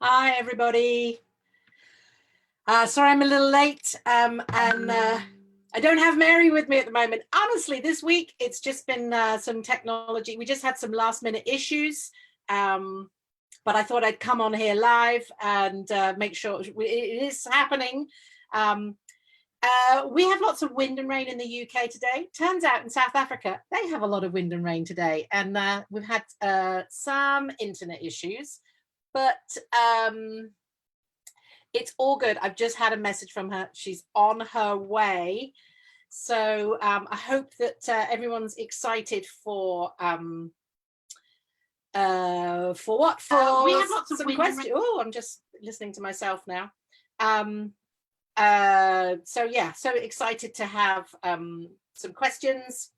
Hi, everybody. Sorry I'm a little late, and I don't have Mary with me at the moment. Honestly, this week it's just been some technology. We just had some last-minute issues, but I thought I'd come on here live and make sure it is happening. We have lots of wind and rain in the UK today. Turns out in South Africa, they have a lot of wind and rain today. And we've had some internet issues, but it's all good. I've just had a message from her. She's on her way. So I hope that everyone's excited for what? For we have lots of questions. Oh, I'm just listening to myself now. So yeah, so excited to have some questions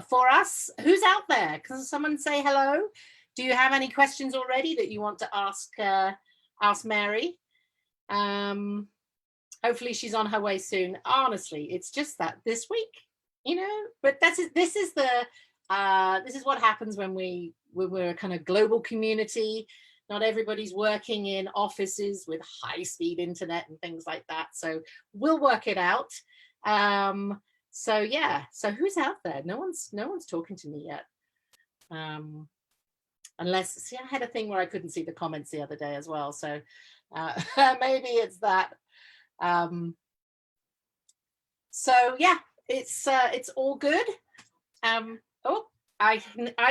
for us. Who's out there? Can someone say hello? Do you have any questions already that you want to ask Mary? Hopefully she's on her way soon. Honestly, it's just that this week, you know, but this is what happens when we're a kind of global community. Not everybody's working in offices with high-speed internet and things like that. So we'll work it out. So yeah. So who's out there? No one's talking to me yet. Unless, see, I had a thing where I couldn't see the comments the other day as well. So maybe it's that. So yeah, it's all good. Oh, I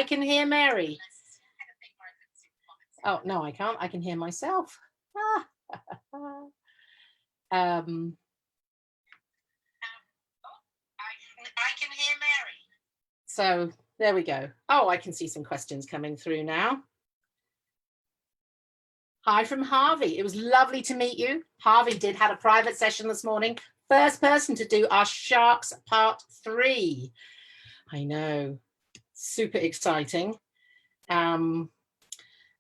can hear Mary. Oh, no, I can't. I can hear myself. I can hear Mary. So there we go. Oh, I can see some questions coming through now. Hi from Harvey. It was lovely to meet you. Harvey had a private session this morning. First person to do our sharks part 3. I know. Super exciting. And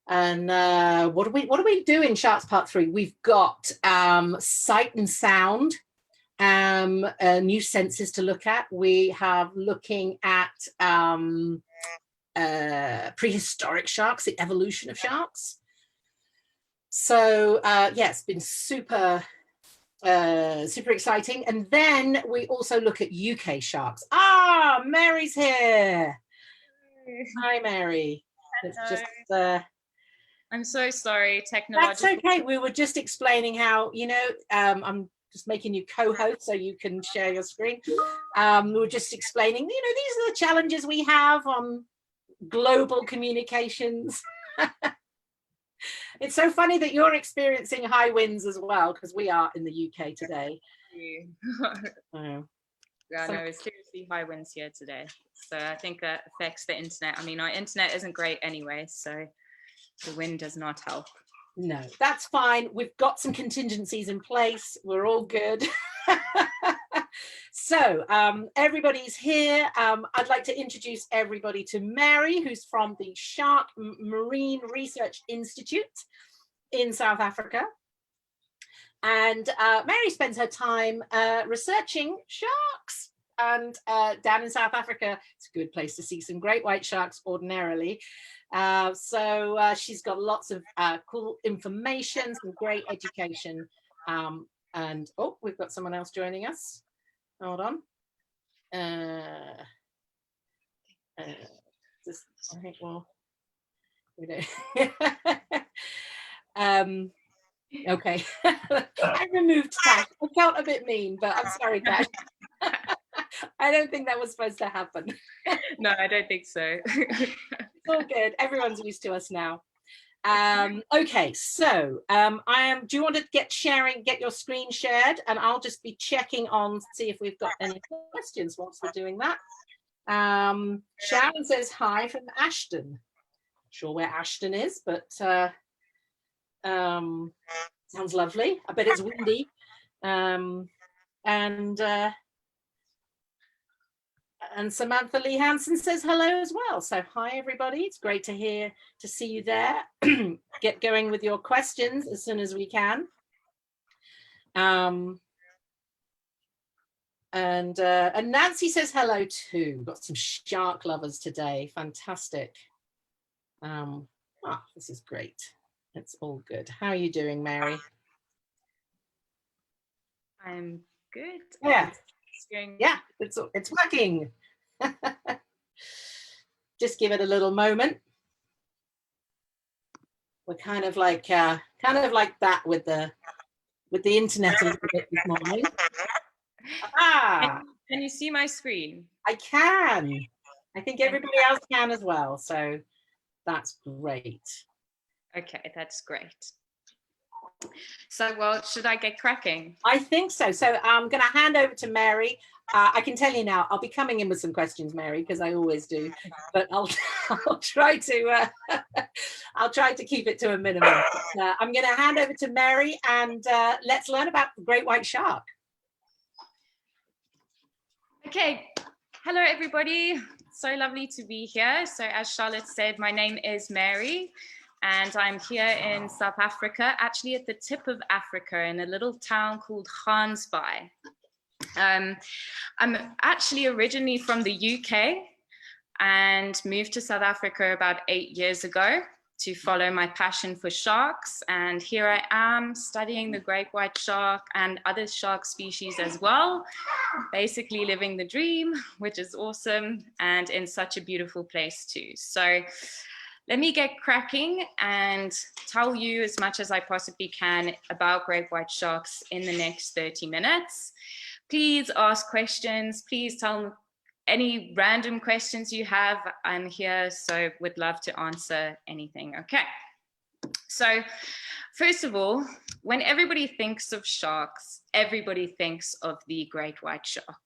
what do we do in Sharks Part 3? We've got sight and sound, new senses to look at. We have looking at prehistoric sharks, the evolution of sharks. So yeah, it's been super exciting. And then we also look at UK sharks. Ah, Mary's here. Hi, Mary. It's just I'm so sorry, technology. That's okay. We were just explaining how, you know, I'm just making you co-host so you can share your screen. We were just explaining, you know, these are the challenges we have on global communications. It's so funny that you're experiencing high winds as well, because we are in the UK today. Yeah, no, it's seriously high winds here today. So I think that affects the internet. I mean, our internet isn't great anyway, so the wind does not help. No, that's fine. We've got some contingencies in place. We're all good. So everybody's here. I'd like to introduce everybody to Mary, who's from the Shark Marine Research Institute in South Africa. And Mary spends her time researching sharks. And down in South Africa, it's a good place to see some great white sharks ordinarily. So she's got lots of cool information, some great education. And oh, we've got someone else joining us. Hold on. I think, well, we don't. Okay. I removed Tash. I felt a bit mean, but I'm sorry, Tash. I don't think that was supposed to happen. No, I don't think so. It's all good. Everyone's used to us now. Okay, so do you want to get your screen shared, and I'll just be checking on to see if we've got any questions whilst we're doing that. Sharon says hi from Ashton. Not sure where Ashton is, but sounds lovely. I bet it's windy. And Samantha Lee Hansen says hello as well. So hi, everybody. It's great to see you there. Get going with your questions as soon as we can. And Nancy says hello too. We've got some shark lovers today. Fantastic. This is great. It's all good. How are you doing, Mary? I'm good. Yeah. Doing... Yeah, it's working. Just give it a little moment. We're kind of like that with the internet a little bit this morning. Can you see my screen? I can. I think everybody else can as well. So that's great. Okay, that's great. So, well, should I get cracking? I think so. So I'm going to hand over to Mary. I can tell you now, I'll be coming in with some questions, Mary, because I always do. But I'll try to I'll try to keep it to a minimum. I'm going to hand over to Mary, and let's learn about the great white shark. Okay. Hello, everybody. So lovely to be here. So, as Charlotte said, my name is Mary. And I'm here in South Africa, actually at the tip of Africa in a little town called Gansbaai. I'm actually originally from the UK and moved to South Africa about 8 years ago to follow my passion for sharks. And here I am studying the great white shark and other shark species as well, basically living the dream, which is awesome, and in such a beautiful place too. So let me get cracking and tell you as much as I possibly can about great white sharks in the next 30 minutes. Please ask questions. Please tell any random questions you have. I'm here, so would love to answer anything. Okay. So first of all, when everybody thinks of sharks, everybody thinks of the great white shark.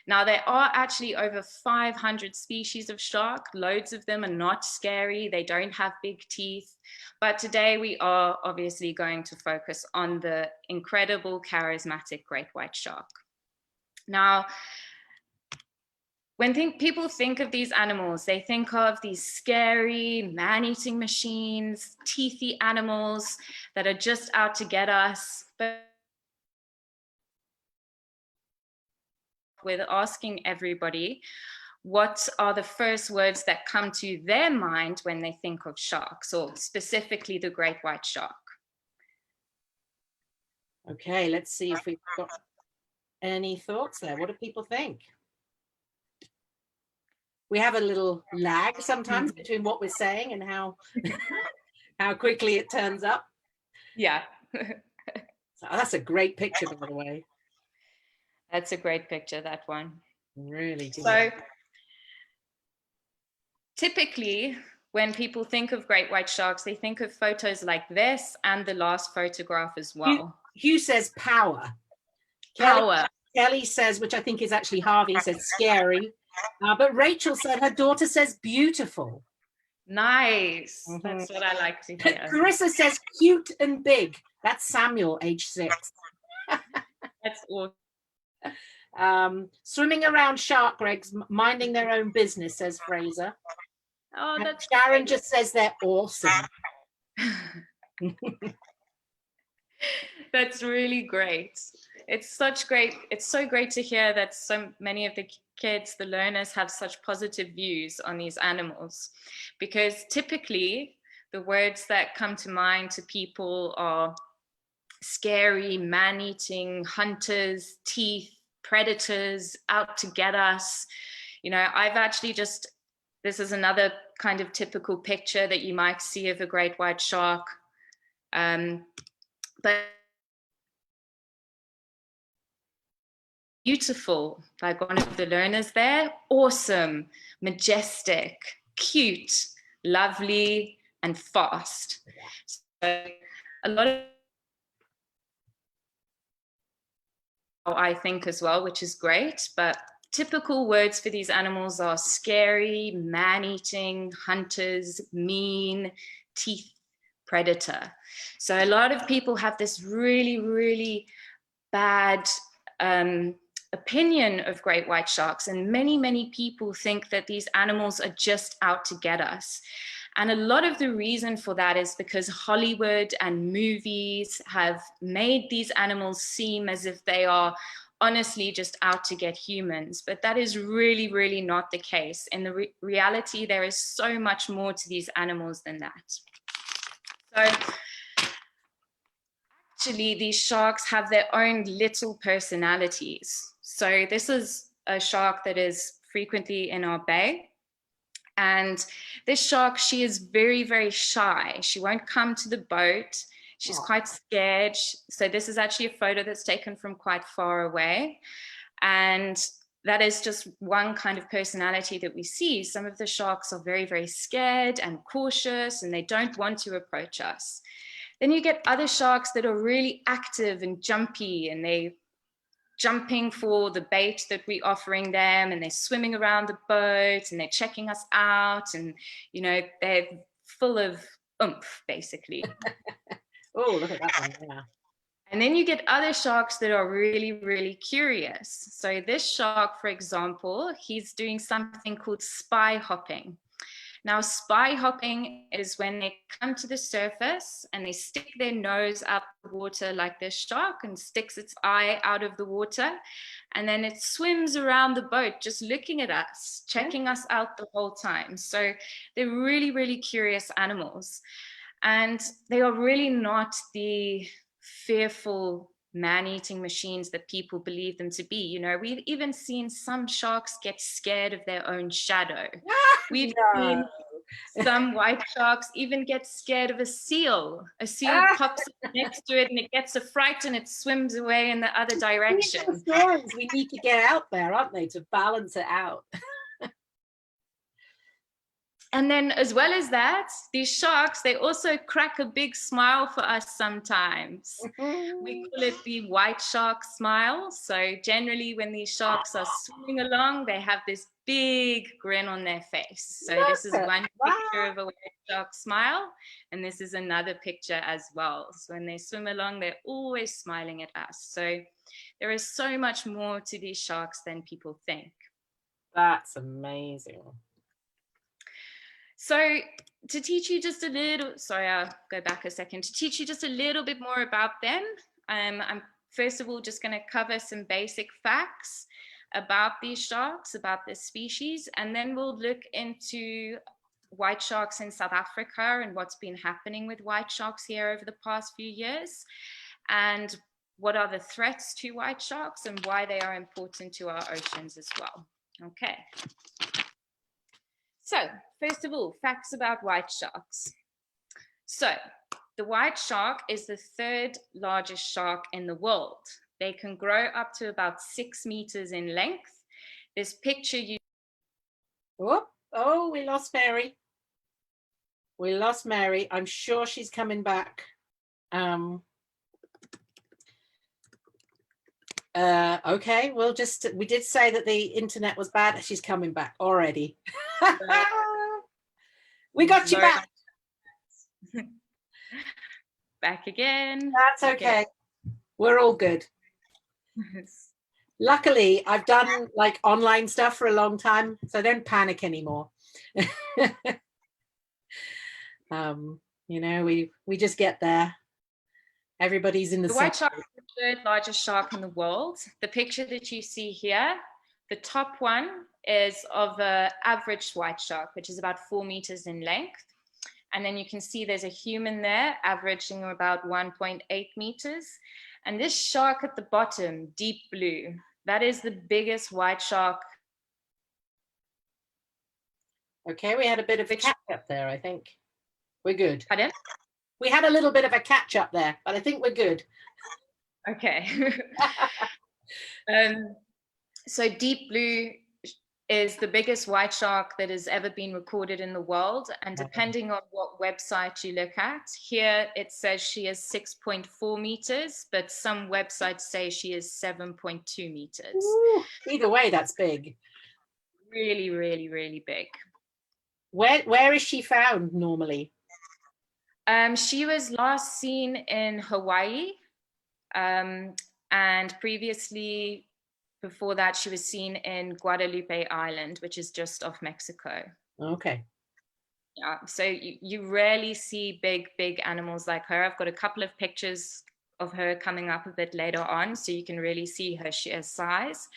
Now, there are actually over 500 species of shark. Loads of them are not scary. They don't have big teeth. But today we are obviously going to focus on the incredible, charismatic great white shark. Now, when people think of these animals, they think of these scary, man-eating machines, teethy animals that are just out to get us. But with asking everybody, what are the first words that come to their mind when they think of sharks, or specifically the great white shark? Okay, let's see if we've got any thoughts there. What do people think? We have a little lag sometimes between what we're saying and how quickly it turns up. Yeah. So that's a great picture, by the way. That's a great picture, that one. Really good. So typically, when people think of great white sharks, they think of photos like this and the last photograph as well. Hugh says power. Power. Kelly says, which I think is actually Harvey, says scary. But Rachel said her daughter says beautiful. Nice. That's what I like to hear. Carissa says cute and big. That's Samuel, age 6. That's awesome. Swimming around shark eggs, minding their own business, says Fraser. Oh, that's Sharon great. just says they're awesome. That's really great. It's so great to hear that so many of the kids, the learners, have such positive views on these animals, because typically the words that come to mind to people are scary, man-eating, hunters, teeth, predators, out to get us. You know, I've actually this is another kind of typical picture that you might see of a great white shark. But beautiful, like one of the learners there, awesome, majestic, cute, lovely, and fast. So a lot of I think as well, which is great, but typical words for these animals are scary, man-eating, hunters, mean, teeth, predator. So a lot of people have this really, really bad opinion of great white sharks, and many, many people think that these animals are just out to get us. And a lot of the reason for that is because Hollywood and movies have made these animals seem as if they are honestly just out to get humans. But that is really, really not the case. In the reality, there is so much more to these animals than that. So actually, these sharks have their own little personalities. So this is a shark that is frequently in our bay. And this shark, she is very, very shy. She won't come to the boat. She's quite scared. So this is actually a photo that's taken from quite far away. And that is just one kind of personality that we see. Some of the sharks are very, very scared and cautious, and they don't want to approach us. Then you get other sharks that are really active and jumpy, and they jumping for the bait that we're offering them, and they're swimming around the boat, and they're checking us out, and they're full of oomph, basically. Oh, look at that one. Yeah. And then you get other sharks that are really, really curious. So this shark, for example, he's doing something called spy hopping. Now, spy hopping is when they come to the surface and they stick their nose out the water like this shark, and sticks its eye out of the water. And then it swims around the boat, just looking at us, checking us out the whole time. So they're really, really curious animals. And they are really not the fearful man-eating machines that people believe them to be. We've even seen some sharks get scared of their own shadow. We've seen some white sharks even get scared of a seal. A seal pops up next to it and it gets a fright and it swims away in the other direction. These are stories we need to get out there, aren't they, to balance it out. And then as well as that, these sharks, they also crack a big smile for us sometimes. We call it the white shark smile. So generally when these sharks are swimming along, they have this big grin on their face. So this is one picture of a white shark smile, and this is another picture as well. So when they swim along, they're always smiling at us. So there is so much more to these sharks than people think. That's amazing. So to teach you just a little, sorry, I'll go back a second, to teach you just a little bit more about them, I'm first of all just going to cover some basic facts about these sharks, about this species, and then we'll look into white sharks in South Africa and what's been happening with white sharks here over the past few years, and what are the threats to white sharks and why they are important to our oceans as well. Okay. So, first of all, facts about white sharks. So, the white shark is the third largest shark in the world. They can grow up to about 6 meters in length. This picture you... Oh, we lost Mary. We lost Mary. I'm sure she's coming back. Okay, we did say that the internet was bad. She's coming back already. We got you back. Back again. That's okay. We're all good. Luckily, I've done like online stuff for a long time, so I don't panic anymore. We just get there. Everybody's in the white shark is the third largest shark in the world. The picture that you see here, the top one is of an average white shark, which is about 4 meters in length. And then you can see there's a human there averaging about 1.8 meters. And this shark at the bottom, deep blue, that is the biggest white shark. Okay, we had a bit of a catch up there, I think. We're good. Pardon? We had a little bit of a catch up there, but I think we're good. Okay. So deep blue is the biggest white shark that has ever been recorded in the world. And depending on what website you look at, here it says she is 6.4 meters, but some websites say she is 7.2 meters. Ooh, either way, that's big. Really, really, really big. Where is she found normally? She was last seen in Hawaii, and previously, before that, she was seen in Guadalupe Island, which is just off Mexico. Okay. Yeah, so you rarely see big animals like her. I've got a couple of pictures of her coming up a bit later on, so you can really see her sheer size.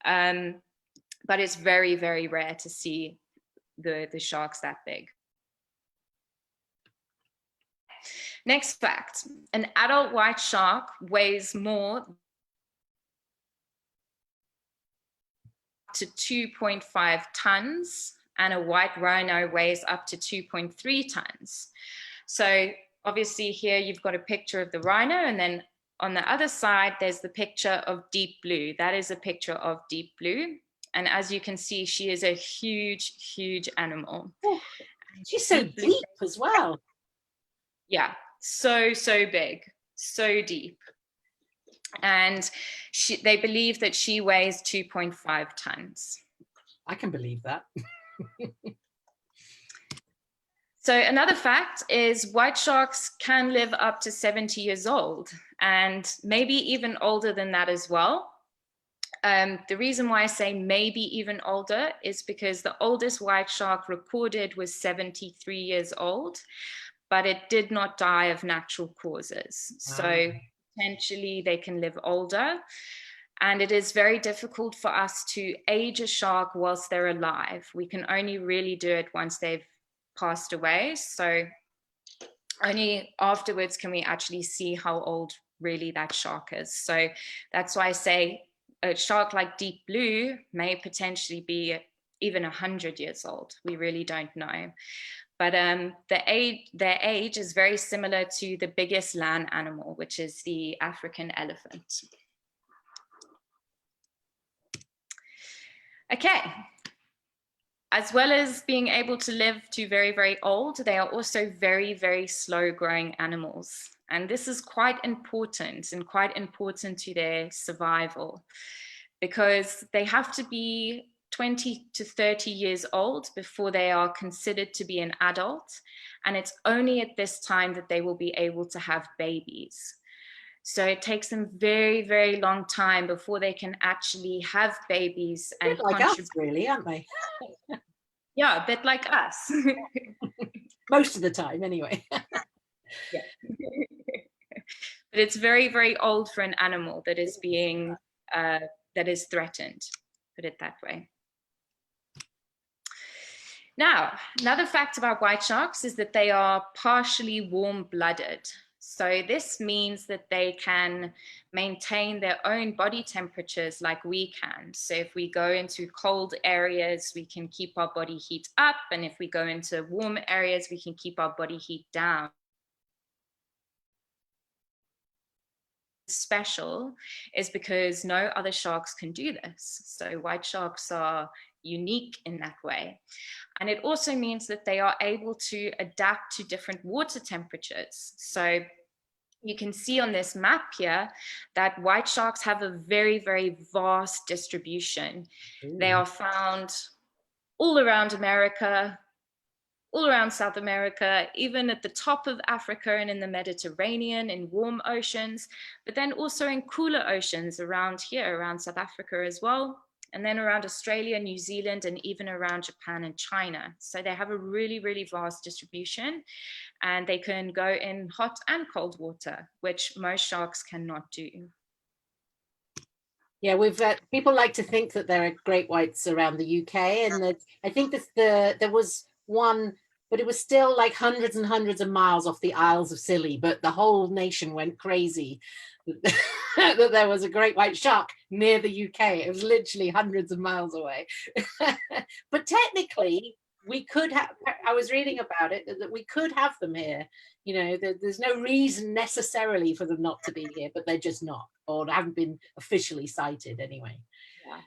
But it's very, very rare to see the sharks that big. next fact. An adult white shark weighs more to 2.5 tons, and a white rhino weighs up to 2.3 tons. So obviously here you've got a picture of the rhino, and then on the other side, there's the picture of Deep Blue. That is a picture of Deep Blue. And as you can see, she is a huge, huge animal. Oh, she's so deep as well. Yeah, so big, so deep. And they believe that she weighs 2.5 tons. I can believe that. So another fact is white sharks can live up to 70 years old, and maybe even older than that as well. The reason why I say maybe even older is because the oldest white shark recorded was 73 years old, but it did not die of natural causes. So potentially they can live older. And it is very difficult for us to age a shark whilst they're alive. We can only really do it once they've passed away. So only afterwards can we actually see how old really that shark is. So that's why I say a shark like Deep Blue may potentially be even 100 years old. We really don't know. But their age is very similar to the biggest land animal, which is the African elephant. Okay. As well as being able to live to very, very old, they are also very, very slow growing animals. And this is quite important to their survival, because they have to be 20 to 30 years old before they are considered to be an adult. And it's only at this time that they will be able to have babies. So it takes them very, very long time before they can actually have babies and like us, really, aren't they? Yeah, a bit like us. Most of the time, anyway. Yeah. But it's very, very old for an animal that is being that is threatened, put it that way. Now, another fact about white sharks is that they are partially warm-blooded. So this means that they can maintain their own body temperatures like we can. So if we go into cold areas, we can keep our body heat up. And if we go into warm areas, we can keep our body heat down. Special is because no other sharks can do this. So white sharks are unique in that way. And it also means that they are able to adapt to different water temperatures. So you can see on this map here that white sharks have a very, very vast distribution. Ooh. They are found all around America, all around South America, even at the top of Africa and in the Mediterranean, in warm oceans, but then also in cooler oceans around here, around South Africa as well, and then around Australia, New Zealand, and even around Japan and China. So they have a really, really vast distribution, and they can go in hot and cold water, which most sharks cannot do. Yeah, we've people like to think that there are great whites around the UK, and that I think that there was one, but it was still like hundreds and hundreds of miles off the Isles of Scilly, but the whole nation went crazy that there was a great white shark near the UK. It was literally hundreds of miles away. But technically, we could have, I was reading about it, that we could have them here. You know, there's no reason necessarily for them not to be here, but they're just not, or haven't been officially cited anyway. Yeah.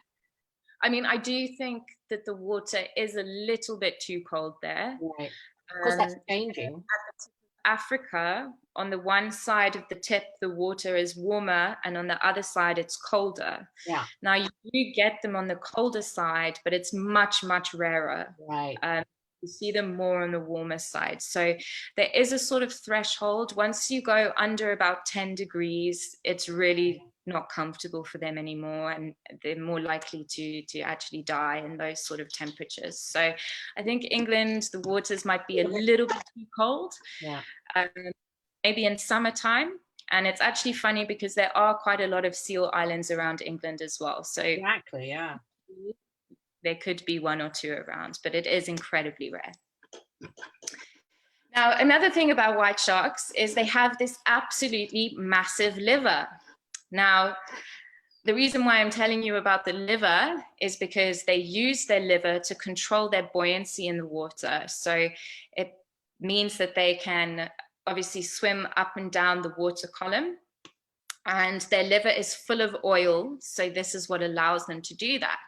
I mean, I do think that the water is a little bit too cold there. Right. Of course, that's changing. Africa, on the one side of the tip, the water is warmer, and on the other side, it's colder. Yeah. Now, you do get them on the colder side, but it's much, much rarer. Right. You see them more on the warmer side. So there is a sort of threshold. Once you go under about 10 degrees, it's really not comfortable for them anymore, and they're more likely to actually die in those sort of temperatures. So I think England, the waters might be a little bit too cold. Yeah. Maybe in summertime. And it's actually funny because there are quite a lot of seal islands around England as well. So exactly, yeah. There could be one or two around, but it is incredibly rare. Now, another thing about white sharks is they have this absolutely massive liver. Now, the reason why I'm telling you about the liver is because they use their liver to control their buoyancy in the water. So it means that they can obviously swim up and down the water column, and their liver is full of oil. So this is what allows them to do that.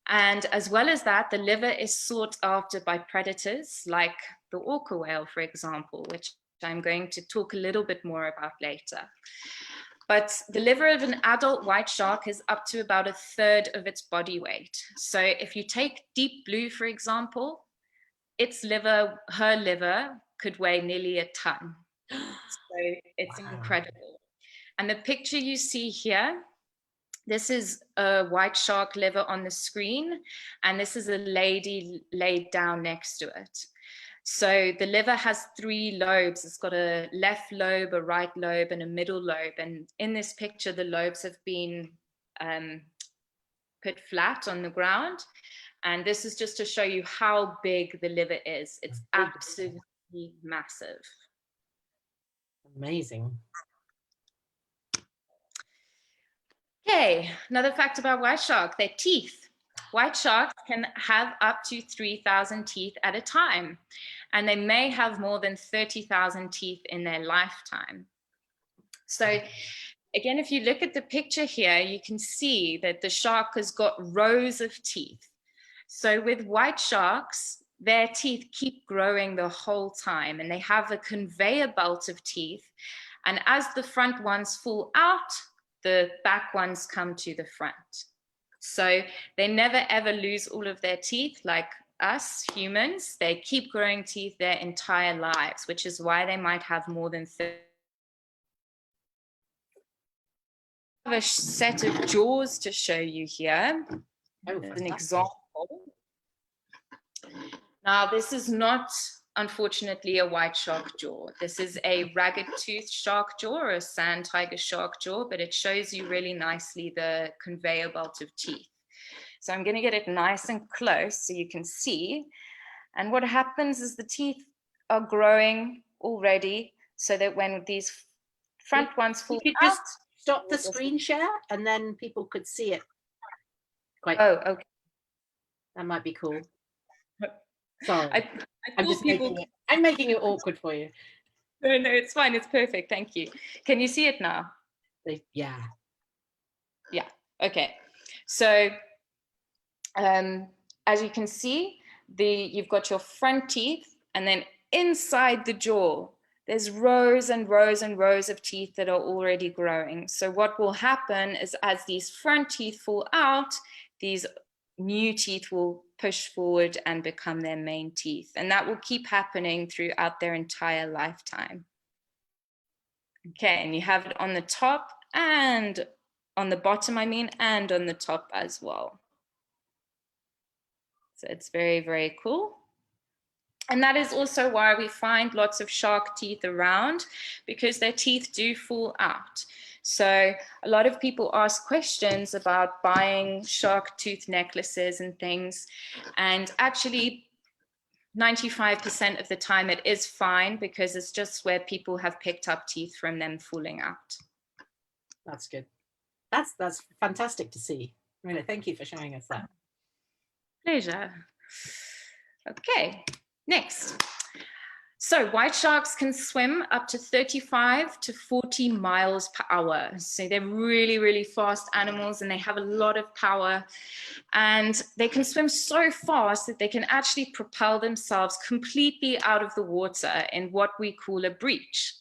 And as well as that, the liver is sought after by predators like the orca whale, for example, which I'm going to talk a little bit more about later. But the liver of an adult white shark is up to about 1/3 of its body weight. So if you take deep blue, for example, its liver, her liver could weigh nearly a ton. So it's incredible. And the picture you see here, this is a white shark liver on the screen, and this is a lady laid down next to it. So the liver has 3 lobes. It's got a left lobe, a right lobe, and a middle lobe. And in this picture, the lobes have been put flat on the ground. And this is just to show you how big the liver is. It's absolutely massive. Amazing. Okay, another fact about white shark, their teeth. White sharks can have up to 3,000 teeth at a time, and they may have more than 30,000 teeth in their lifetime. So again, if you look at the picture here, you can see that the shark has got rows of teeth. So with white sharks, their teeth keep growing the whole time, and they have a conveyor belt of teeth. And as the front ones fall out, the back ones come to the front. So they never ever lose all of their teeth like us humans. They keep growing teeth their entire lives, which is why they might have more than 30. I have a set of jaws to show you here. As an example. Now, this is not, unfortunately, a white shark jaw. This is a ragged-toothed shark jaw or a sand tiger shark jaw, but it shows you really nicely the conveyor belt of teeth. So I'm going to get it nice and close so you can see. And what happens is the teeth are growing already, so that when these front ones fall out. You could just stop the screen share and then people could see it. Oh, okay. That might be cool. Sorry. I'm making it awkward for you. No, it's fine. It's perfect. Thank you. Can you see it now? Yeah. Yeah. Okay. So, as you can see, you've got your front teeth, and then inside the jaw, there's rows and rows and rows of teeth that are already growing. So what will happen is as these front teeth fall out, these new teeth will push forward and become their main teeth. And that will keep happening throughout their entire lifetime. Okay, and you have it on the top and on the bottom, and on the top as well. So it's very, very cool. And that is also why we find lots of shark teeth around, because their teeth do fall out. So a lot of people ask questions about buying shark tooth necklaces and things. And actually, 95% of the time it is fine, because it's just where people have picked up teeth from them falling out. That's good. That's fantastic to see. Really, thank you for showing us that. Pleasure. Okay, next. So white sharks can swim up to 35 to 40 miles per hour. So they're really, really fast animals, and they have a lot of power. And they can swim so fast that they can actually propel themselves completely out of the water in what we call a breach.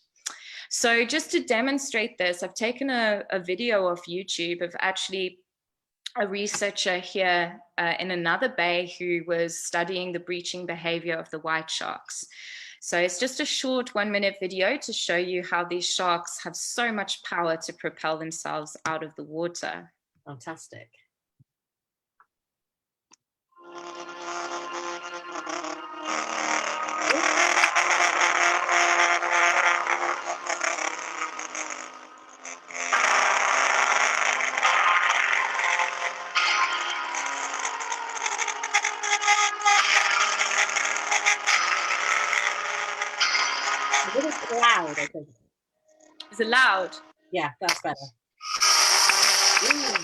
So just to demonstrate this, I've taken a video off YouTube of actually a researcher here in another bay who was studying the breaching behavior of the white sharks. So it's just a short 1-minute video to show you how these sharks have so much power to propel themselves out of the water. Fantastic. Is it loud? Yeah, that's better. Ooh.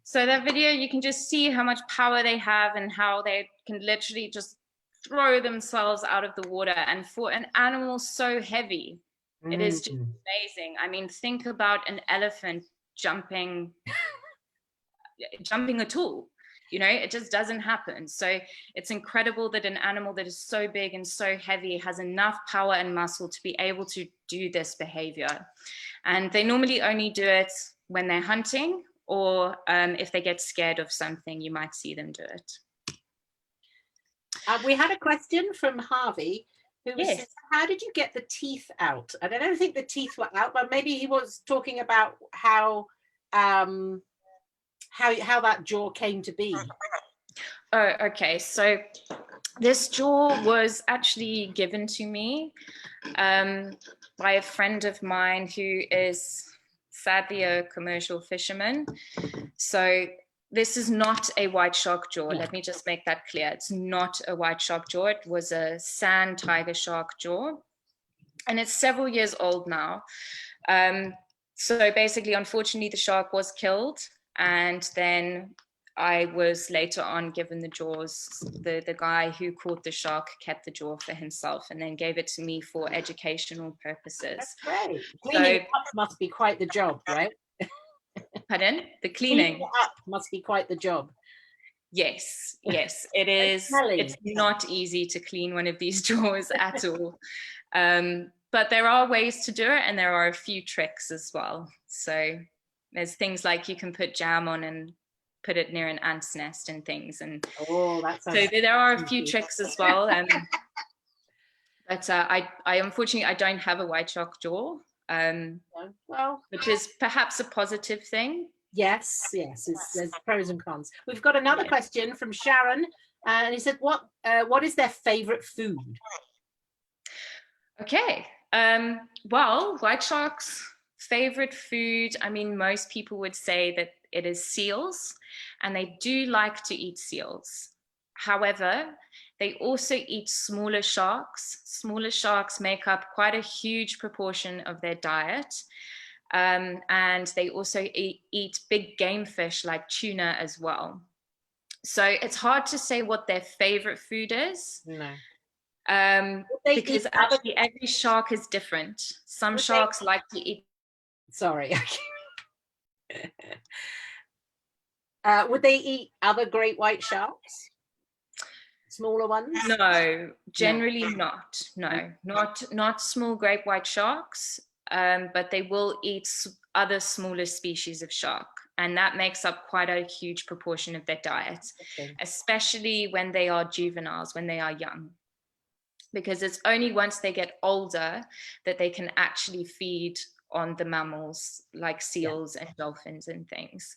So that video, you can just see how much power they have and how they can literally just throw themselves out of the water. And for an animal so heavy, it is just amazing. I mean, think about an elephant jumping at all. You know, it just doesn't happen. So it's incredible that an animal that is so big and so heavy has enough power and muscle to be able to do this behavior. And they normally only do it when they're hunting, or if they get scared of something, you might see them do it. We had a question from Harvey, who was saying, how did you get the teeth out? And I don't think the teeth were out, but maybe he was talking about how that jaw came to be. Oh, okay. So this jaw was actually given to me by a friend of mine who is sadly a commercial fisherman. So this is not a white shark jaw. Let me just make that clear. It's not a white shark jaw. It was a sand tiger shark jaw. And it's several years old now. So basically, unfortunately, the shark was killed. And then I was later on given the jaws. The guy who caught the shark kept the jaw for himself and then gave it to me for educational purposes. That's great. Cleaning it up must be quite the job, right? Pardon? The cleaning it up must be quite the job. Yes, it is. It's not easy to clean one of these jaws at all. But there are ways to do it, and there are a few tricks as well. So there's things like you can put jam on and put it near an ant's nest and things. And so there are a few tricks as well. But I unfortunately, I don't have a white shark jaw, which is perhaps a positive thing. Yes, there's pros and cons. We've got another question from Sharon, and he said, what is their favorite food? Okay, well, white sharks' favorite food, I mean, most people would say that it is seals, and they do like to eat seals. However, they also eat smaller sharks. Smaller sharks make up quite a huge proportion of their diet. And they also eat big game fish like tuna as well. So it's hard to say what their favorite food is. No. Because actually every shark is different. Some sharks like to eat. Sorry. Would they eat other great white sharks? Smaller ones? No, generally not. No, not small great white sharks. But they will eat other smaller species of shark. And that makes up quite a huge proportion of their diet, especially when they are juveniles, when they are young. Because it's only once they get older that they can actually feed on the mammals like seals and dolphins and things.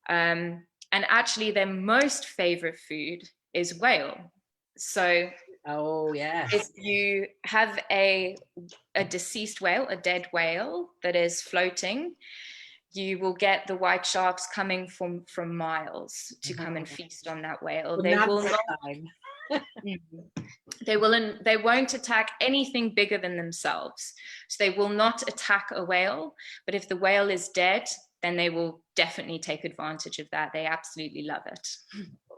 And actually their most favorite food is whale. So if you have a deceased whale, a dead whale that is floating, you will get the white sharks coming from miles to come and feast on that whale. They will not. They won't attack anything bigger than themselves. So they will not attack a whale, but if the whale is dead, then they will definitely take advantage of that. They absolutely love it.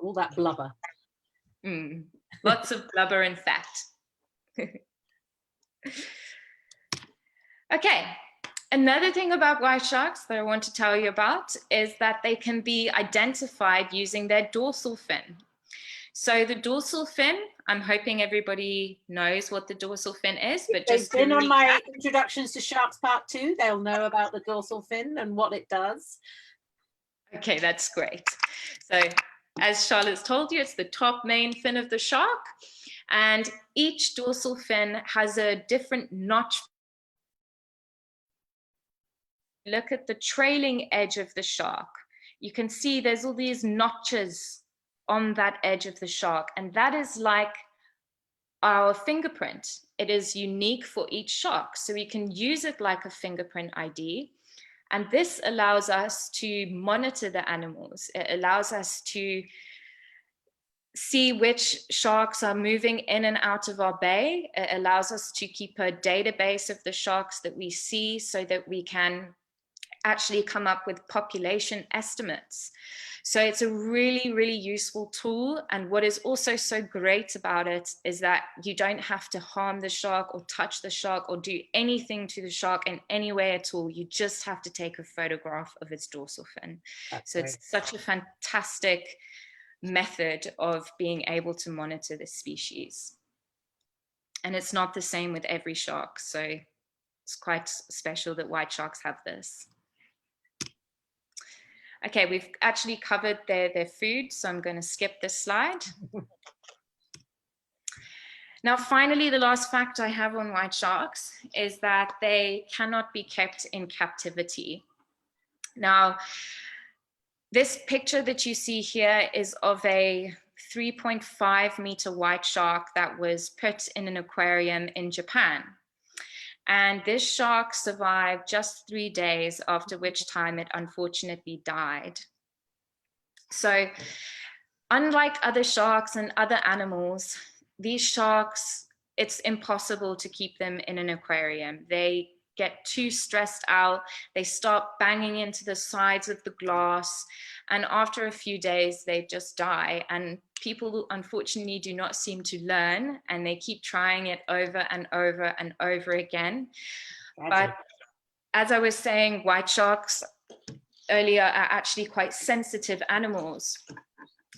All that blubber. Lots of blubber and fat. Okay, another thing about white sharks that I want to tell you about is that they can be identified using their dorsal fin. So the dorsal fin, I'm hoping everybody knows what the dorsal fin is, but They've just to been on recap. my introductions to sharks part 2. They'll know about the dorsal fin and what it does. Okay, that's great. So as Charlotte's told you, it's the top main fin of the shark, and each dorsal fin has a different notch. Look at the trailing edge of the shark. You can see there's all these notches on that edge of the shark, and that is like our fingerprint. It is unique for each shark, so we can use it like a fingerprint ID. And this allows us to monitor the animals. It allows us to see which sharks are moving in and out of our bay. It allows us to keep a database of the sharks that we see so that we can actually come up with population estimates. So it's a really, really useful tool. And what is also so great about it is that you don't have to harm the shark or touch the shark or do anything to the shark in any way at all. You just have to take a photograph of its dorsal fin. So it's such a fantastic method of being able to monitor the species. And it's not the same with every shark. So it's quite special that white sharks have this. Okay, we've actually covered their food, so I'm going to skip this slide. Now, finally, the last fact I have on white sharks is that they cannot be kept in captivity. Now, this picture that you see here is of a 3.5 meter white shark that was put in an aquarium in Japan. And this shark survived just 3 days, after which time it unfortunately died. So unlike other sharks and other animals, these sharks, it's impossible to keep them in an aquarium. They get too stressed out. They start banging into the sides of the glass. And after a few days, they just die. And people unfortunately do not seem to learn, and they keep trying it over and over and over again. But as I was saying, white sharks earlier are actually quite sensitive animals,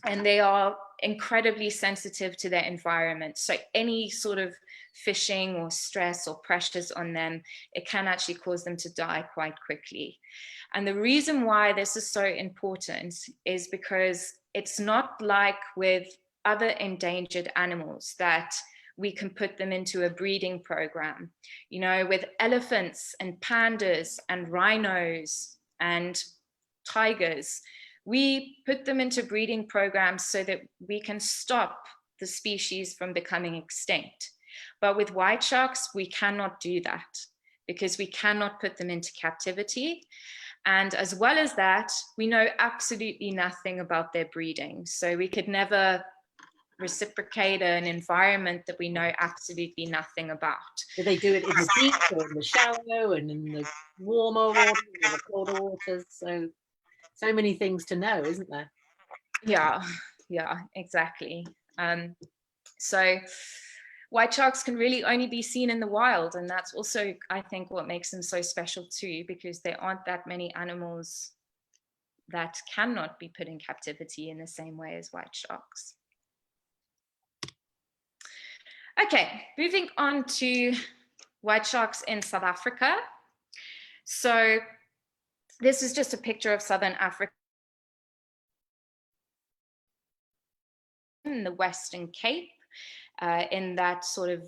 and they are incredibly sensitive to their environment. So any sort of fishing or stress or pressures on them, it can actually cause them to die quite quickly. And the reason why this is so important is because it's not like with other endangered animals that we can put them into a breeding program. You know, with elephants and pandas and rhinos and tigers, we put them into breeding programs so that we can stop the species from becoming extinct. But with white sharks, we cannot do that because we cannot put them into captivity. And as well as that, we know absolutely nothing about their breeding. So we could never reciprocate an environment that we know absolutely nothing about. Do they do it in the deep or in the shallow and in the warmer waters or the colder waters? So many things to know, isn't there? Yeah, exactly. So white sharks can really only be seen in the wild, and that's also, I think, what makes them so special too, because there aren't that many animals that cannot be put in captivity in the same way as white sharks. Okay, moving on to white sharks in South Africa. So this is just a picture of Southern Africa in the Western Cape, in that sort of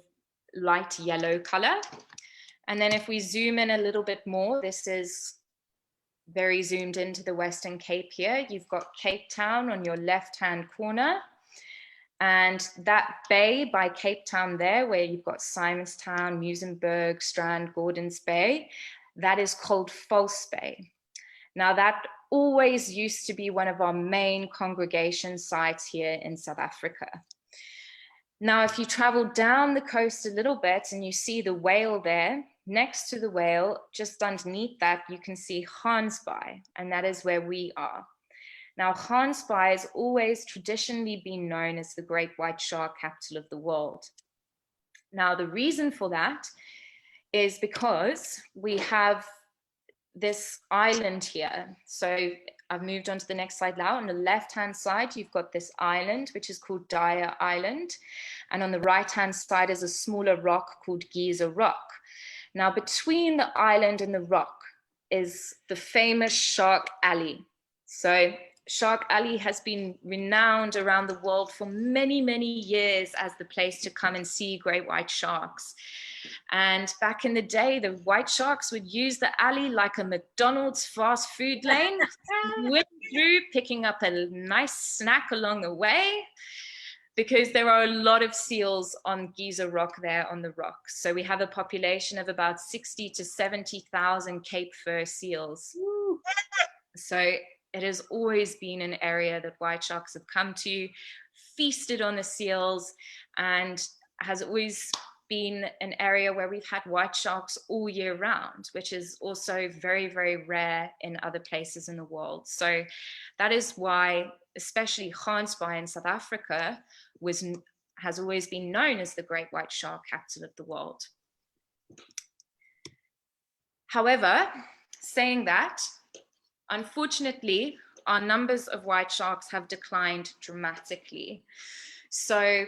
light yellow color. And then if we zoom in a little bit more, this is very zoomed into the Western Cape here. You've got Cape Town on your left-hand corner. And that bay by Cape Town there, where you've got Simonstown, Muizenberg, Strand, Gordons Bay, that is called False Bay. Now that always used to be one of our main congregation sites here in South Africa. Now, if you travel down the coast a little bit and you see the whale there, next to the whale, just underneath that, you can see Gansbaai, and that is where we are. Now, Gansbaai has always traditionally been known as the great white shark capital of the world. Now, the reason for that is because we have this island here. So I've moved on to the next slide now. On the left-hand side, you've got this island, which is called Dyer Island. And on the right-hand side is a smaller rock called Giza Rock. Now, between the island and the rock is the famous Shark Alley. So Shark Alley has been renowned around the world for many, many years as the place to come and see great white sharks. And back in the day, the white sharks would use the alley like a McDonald's fast food lane, swim through, picking up a nice snack along the way, because there are a lot of seals on Giza Rock there on the rock. So we have a population of about 60 to 70,000 Cape fur seals. Woo. So it has always been an area that white sharks have come to, feasted on the seals, and has always been an area where we've had white sharks all year round, which is also very, very rare in other places in the world. So that is why, especially Gansbaai in South Africa has always been known as the great white shark capital of the world. However, saying that, unfortunately, our numbers of white sharks have declined dramatically. So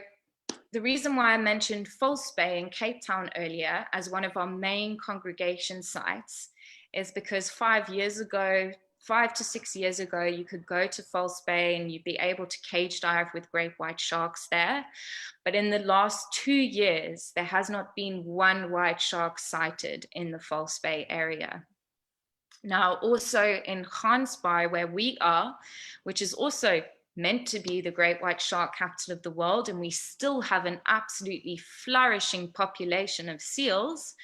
the reason why I mentioned False Bay in Cape Town earlier as one of our main congregation sites is because 5 to 6 years ago, you could go to False Bay and you'd be able to cage dive with great white sharks there. But in the last 2 years, there has not been one white shark sighted in the False Bay area. Now, also in Gansbaai, where we are, which is also meant to be the great white shark capital of the world, and we still have an absolutely flourishing population of seals,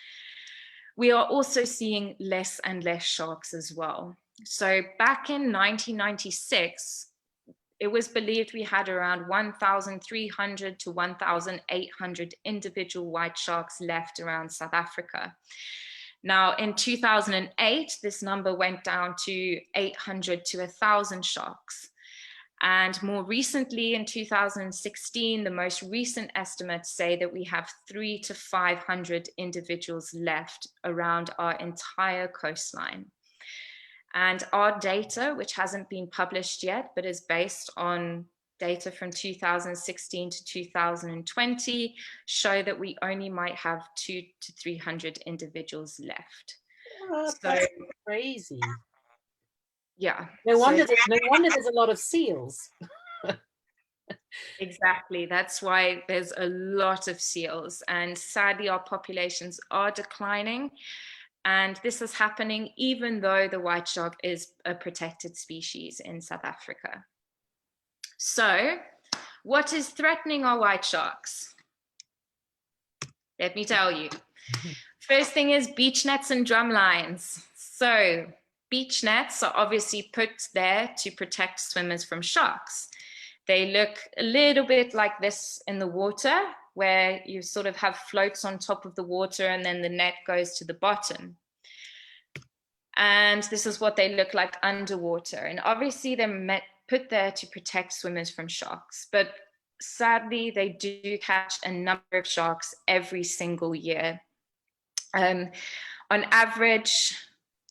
we are also seeing less and less sharks as well. So back in 1996, it was believed we had around 1,300 to 1,800 individual white sharks left around South Africa. Now, in 2008, this number went down to 800 to 1,000 sharks. And more recently, in 2016, the most recent estimates say that we have 300 to 500 individuals left around our entire coastline. And our data, which hasn't been published yet, but is based on data from 2016 to 2020, show that we only might have 200 to 300 individuals left. Oh, so that's crazy. Yeah. No wonder there's a lot of seals. Exactly. That's why there's a lot of seals, and sadly our populations are declining. And this is happening even though the white shark is a protected species in South Africa. So, what is threatening our white sharks? Let me tell you. First thing is beach nets and drum lines. So, beach nets are obviously put there to protect swimmers from sharks. They look a little bit like this in the water, where you sort of have floats on top of the water and then the net goes to the bottom. And this is what they look like underwater. And obviously they're put there to protect swimmers from sharks. But sadly, they do catch a number of sharks every single year. On average,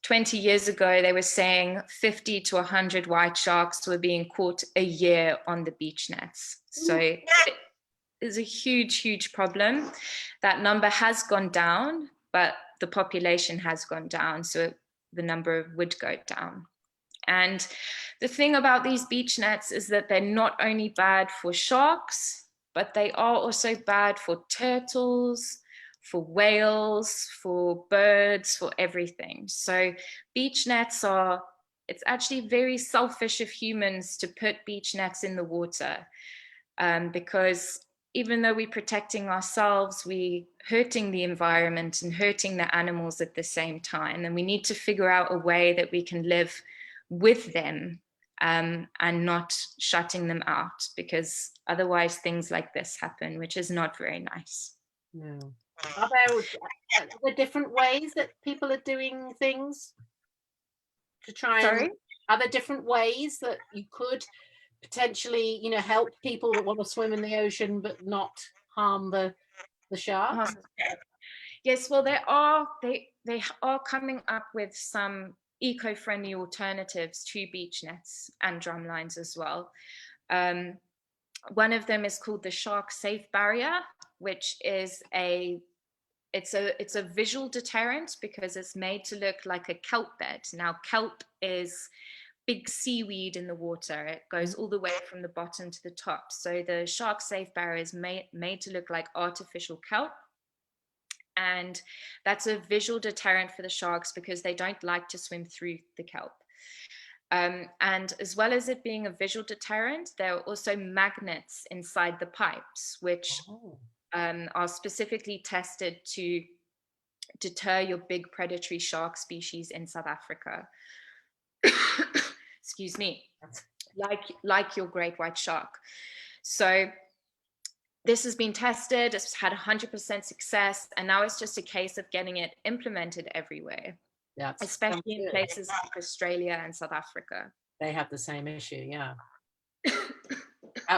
20 years ago, they were saying 50 to 100 white sharks were being caught a year on the beach nets. So it is a huge, huge problem. That number has gone down, but the population has gone down, so the number would go down. And the thing about these beach nets is that they're not only bad for sharks, but they are also bad for turtles, for whales, for birds, for everything. So beach nets it's actually very selfish of humans to put beach nets in the water, because even though we're protecting ourselves, we're hurting the environment and hurting the animals at the same time. And we need to figure out a way that we can live with them and not shutting them out, because otherwise things like this happen, which is not very nice. No. Are there different ways that people are doing things to try and... Are there different ways that you could potentially, help people that want to swim in the ocean but not harm the sharks? Yes, well, they are coming up with some eco-friendly alternatives to beach nets and drum lines as well. One of them is called the shark safe barrier, which is it's a visual deterrent because it's made to look like a kelp bed. Now, kelp is big seaweed in the water. It goes all the way from the bottom to the top. So the shark safe barrier is made to look like artificial kelp. And that's a visual deterrent for the sharks because they don't like to swim through the kelp. And as well as it being a visual deterrent, there are also magnets inside the pipes, which are specifically tested to deter your big predatory shark species in South Africa. Excuse me, like your great white shark. So this has been tested, it's had 100% success, and now it's just a case of getting it implemented everywhere. Yeah, especially in places like Australia and South Africa. They have the same issue, yeah.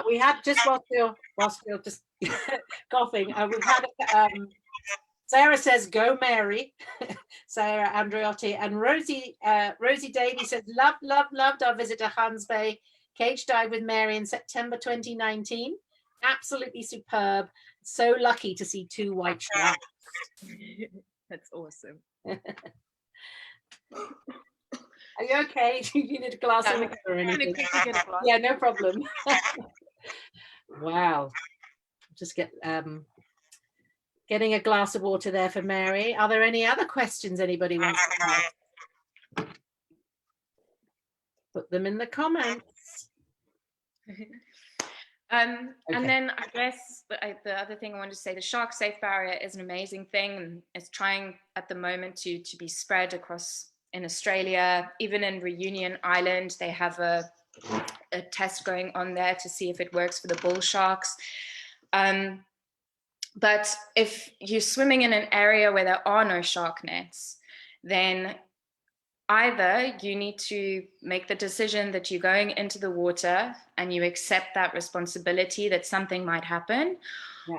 We had, just whilst you're just coughing, we've had Sarah says, go Mary, Sarah Andreotti, and Rosie Davey says, loved our visit to Gansbaai, cage dive with Mary in September 2019. Absolutely superb. So lucky to see 2 white sharks. That's awesome. Are you okay? Do you need a glass of water or anything? Yeah, no problem. Wow. Just getting a glass of water there for Mary. Are there any other questions anybody wants to ask? Put them in the comments. And then I guess the other thing I wanted to say, the shark safe barrier is an amazing thing, and it's trying at the moment to be spread across in Australia. Even in Reunion Island, they have a test going on there to see if it works for the bull sharks. But if you're swimming in an area where there are no shark nets, then either you need to make the decision that you're going into the water and you accept that responsibility that something might happen,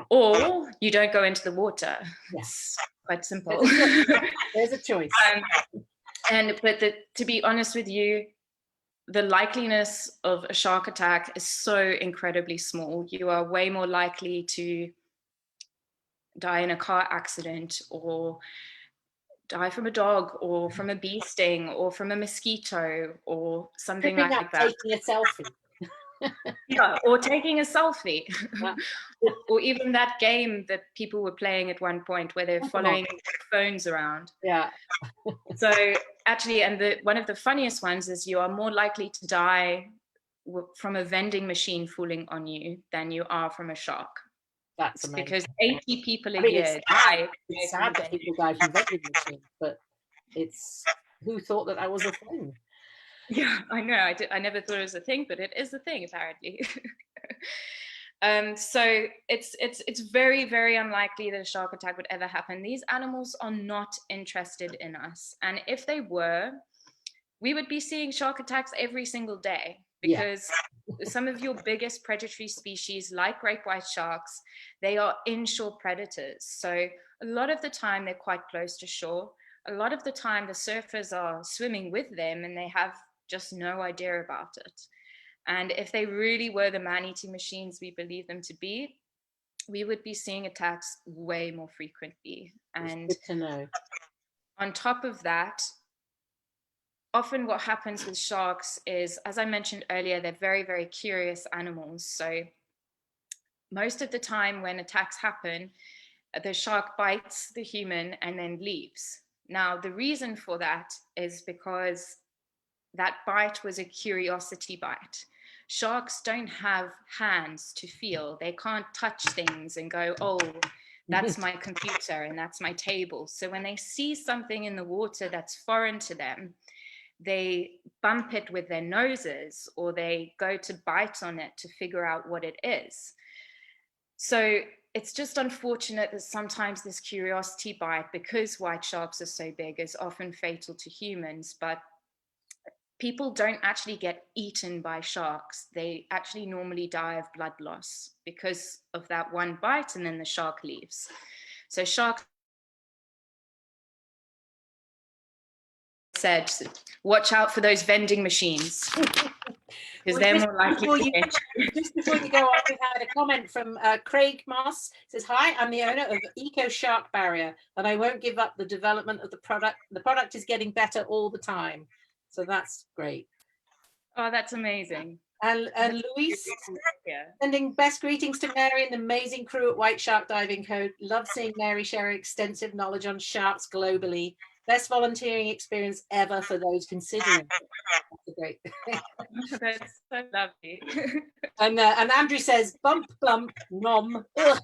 or you don't go into the water. Yes, quite simple. There's a choice. But to be honest with you, the likeliness of a shark attack is so incredibly small. You are way more likely to die in a car accident, or die from a dog, or from a bee sting, or from a mosquito, or something like that. Taking a selfie. Yeah, or taking a selfie. Yeah. or even that game that people were playing at one point where they're following phones around. Yeah. So actually, and one of the funniest ones is you are more likely to die from a vending machine falling on you than you are from a shark. That's amazing. Because 80 people a year die. It's sad that people die from vending machines, but it's, who thought that was a thing? Yeah, I know. I never thought it was a thing, but it is a thing apparently. So it's very, very unlikely that a shark attack would ever happen. These animals are not interested in us, and if they were, we would be seeing shark attacks every single day. Because some of your biggest predatory species, like great white sharks, they are inshore predators. So a lot of the time they're quite close to shore. A lot of the time the surfers are swimming with them and they have just no idea about it. And if they really were the man-eating machines we believe them to be, we would be seeing attacks way more frequently. And good to know. On top of that, often what happens with sharks is, as I mentioned earlier, they're very, very curious animals. So most of the time when attacks happen, the shark bites the human and then leaves. Now, the reason for that is because that bite was a curiosity bite. Sharks don't have hands to feel. They can't touch things and go, oh, that's my computer and that's my table. So when they see something in the water that's foreign to them, they bump it with their noses, or they go to bite on it to figure out what it is. So it's just unfortunate that sometimes this curiosity bite, because white sharks are so big, is often fatal to humans. But people don't actually get eaten by sharks. They actually normally die of blood loss because of that one bite, and then the shark leaves. So sharks said, watch out for those vending machines. Because they're more likely just before you go on, we've had a comment from Craig Moss. Says, hi, I'm the owner of Eco Shark Barrier, and I won't give up the development of the product. The product is getting better all the time. So that's great. Oh, that's amazing. And Luis, sending best greetings to Mary and the amazing crew at White Shark Diving Co. Love seeing Mary share extensive knowledge on sharks globally. Best volunteering experience ever for those considering. That's great. That's so lovely. And Andrew says, bump, blump, nom, ugh,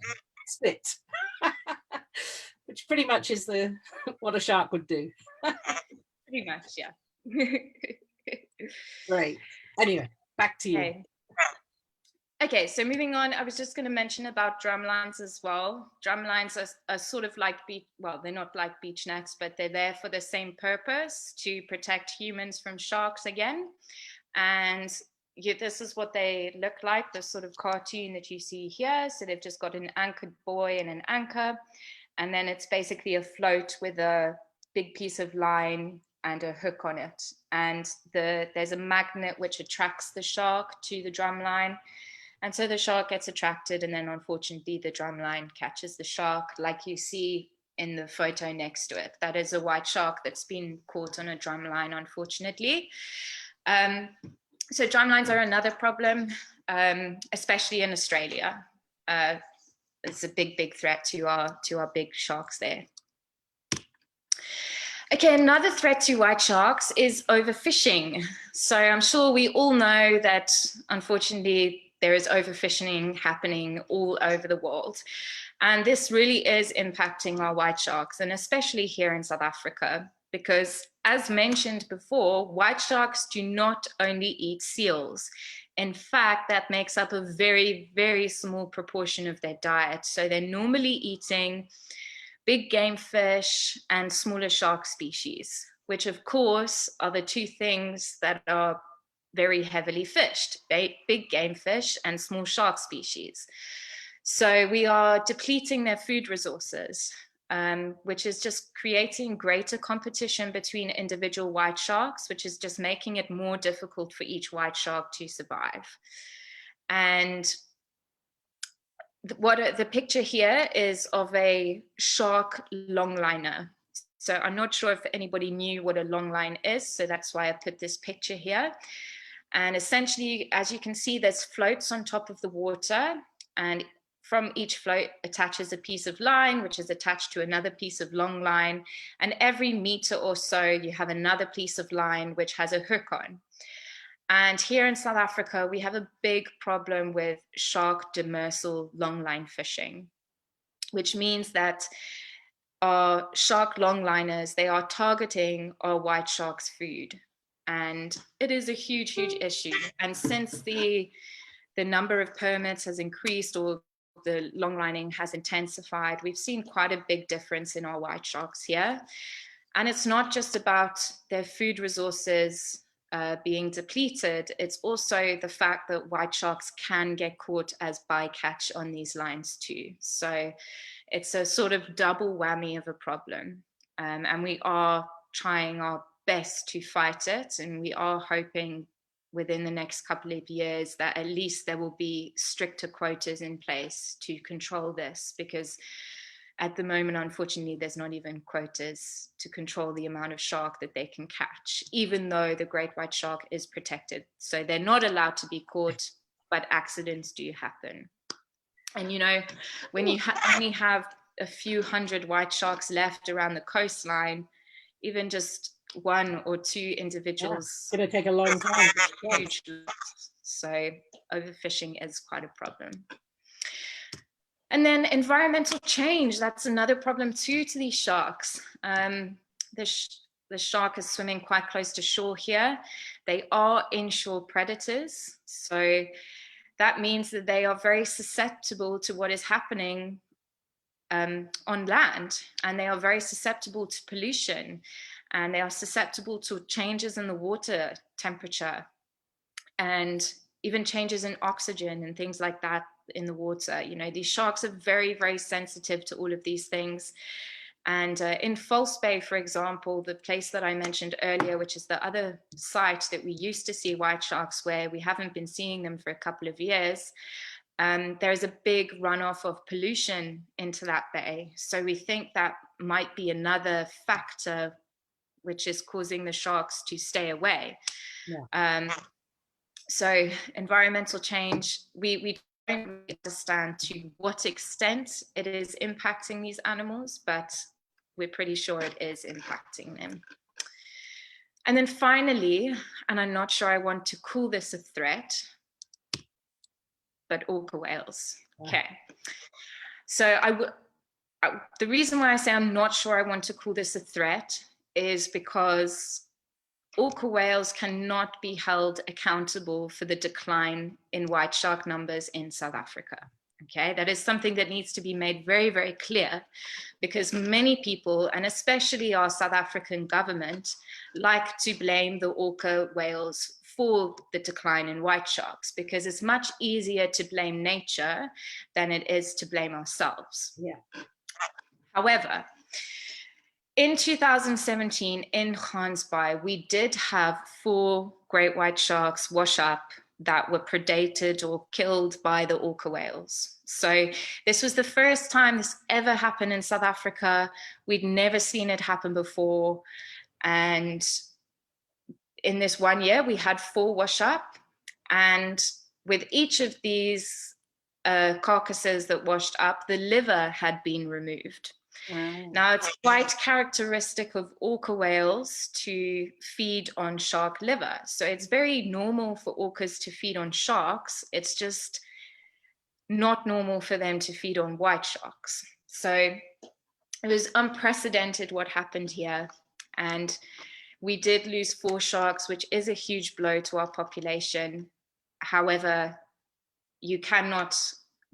spit. Which pretty much is what a shark would do. Pretty much, yeah. Great. Anyway, back to you. Okay. Okay, so moving on, I was just going to mention about drumlines as well. Drumlines are sort of like well, they're not like beach nets, but they're there for the same purpose, to protect humans from sharks again. And this is what they look like, the sort of cartoon that you see here. So they've just got an anchored buoy and an anchor, and then it's basically a float with a big piece of line and a hook on it. And there's a magnet which attracts the shark to the drumline. And so the shark gets attracted, and then unfortunately the drumline catches the shark, like you see in the photo next to it. That is a white shark that's been caught on a drumline, unfortunately. So drumlines are another problem, especially in Australia. It's a big threat to our big sharks there. Okay, another threat to white sharks is overfishing. So I'm sure we all know that, unfortunately, there is overfishing happening all over the world. And this really is impacting our white sharks, and especially here in South Africa, because as mentioned before, white sharks do not only eat seals. In fact, that makes up a very, very small proportion of their diet. So they're normally eating big game fish and smaller shark species, which of course are the two things that are very heavily fished, big game fish and small shark species. So we are depleting their food resources, which is just creating greater competition between individual white sharks, which is just making it more difficult for each white shark to survive. And the picture here is of a shark longliner. So I'm not sure if anybody knew what a longline is, so that's why I put this picture here. And essentially, as you can see, there's floats on top of the water, and from each float attaches a piece of line, which is attached to another piece of long line. And every meter or so, you have another piece of line, which has a hook on. And here in South Africa, we have a big problem with shark demersal longline fishing, which means that our shark longliners, they are targeting our white shark's food. And it is a huge issue. And since the number of permits has increased, or the longlining has intensified, we've seen quite a big difference in our white sharks here. And it's not just about their food resources being depleted, it's also the fact that white sharks can get caught as bycatch on these lines too. So it's a sort of double whammy of a problem. And we are trying our best to fight it, and we are hoping within the next couple of years that at least there will be stricter quotas in place to control this, because at the moment, unfortunately, there's not even quotas to control the amount of shark that they can catch, even though the great white shark is protected. So they're not allowed to be caught, but accidents do happen. And you know, when you only have a few hundred white sharks left around the coastline, even just one or two individuals, it's going to take a long time. Huge. So overfishing is quite a problem. And then environmental change, that's another problem too to these sharks. The shark is swimming quite close to shore here. They are inshore predators. So that means that they are very susceptible to what is happening on land, and they are very susceptible to pollution, and they are susceptible to changes in the water temperature and even changes in oxygen and things like that in the water. You know, these sharks are very, very sensitive to all of these things. And in False Bay, for example, the place that I mentioned earlier, which is the other site that we used to see white sharks where we haven't been seeing them for a couple of years, there's a big runoff of pollution into that bay. So we think that might be another factor which is causing the sharks to stay away. Yeah. So environmental change, we don't really understand to what extent it is impacting these animals, but we're pretty sure it is impacting them. And then finally, and I'm not sure I want to call this a threat, but orca whales. Okay. So the reason why I say I'm not sure I want to call this a threat is because orca whales cannot be held accountable for the decline in white shark numbers in South Africa. Okay, that is something that needs to be made very, very clear, because many people, and especially our South African government, like to blame the orca whales for the decline in white sharks, because it's much easier to blame nature than it is to blame ourselves. Yeah. However, in 2017 in Gansbaai, we did have 4 great white sharks wash up that were predated or killed by the orca whales. So this was the first time this ever happened in South Africa. We'd never seen it happen before. And in this 1 year, we had 4 wash up. And with each of these carcasses that washed up, the liver had been removed. Wow. Now, it's quite characteristic of orca whales to feed on shark liver. So it's very normal for orcas to feed on sharks. It's just not normal for them to feed on white sharks. So it was unprecedented what happened here. And we did lose 4 sharks, which is a huge blow to our population. However, you cannot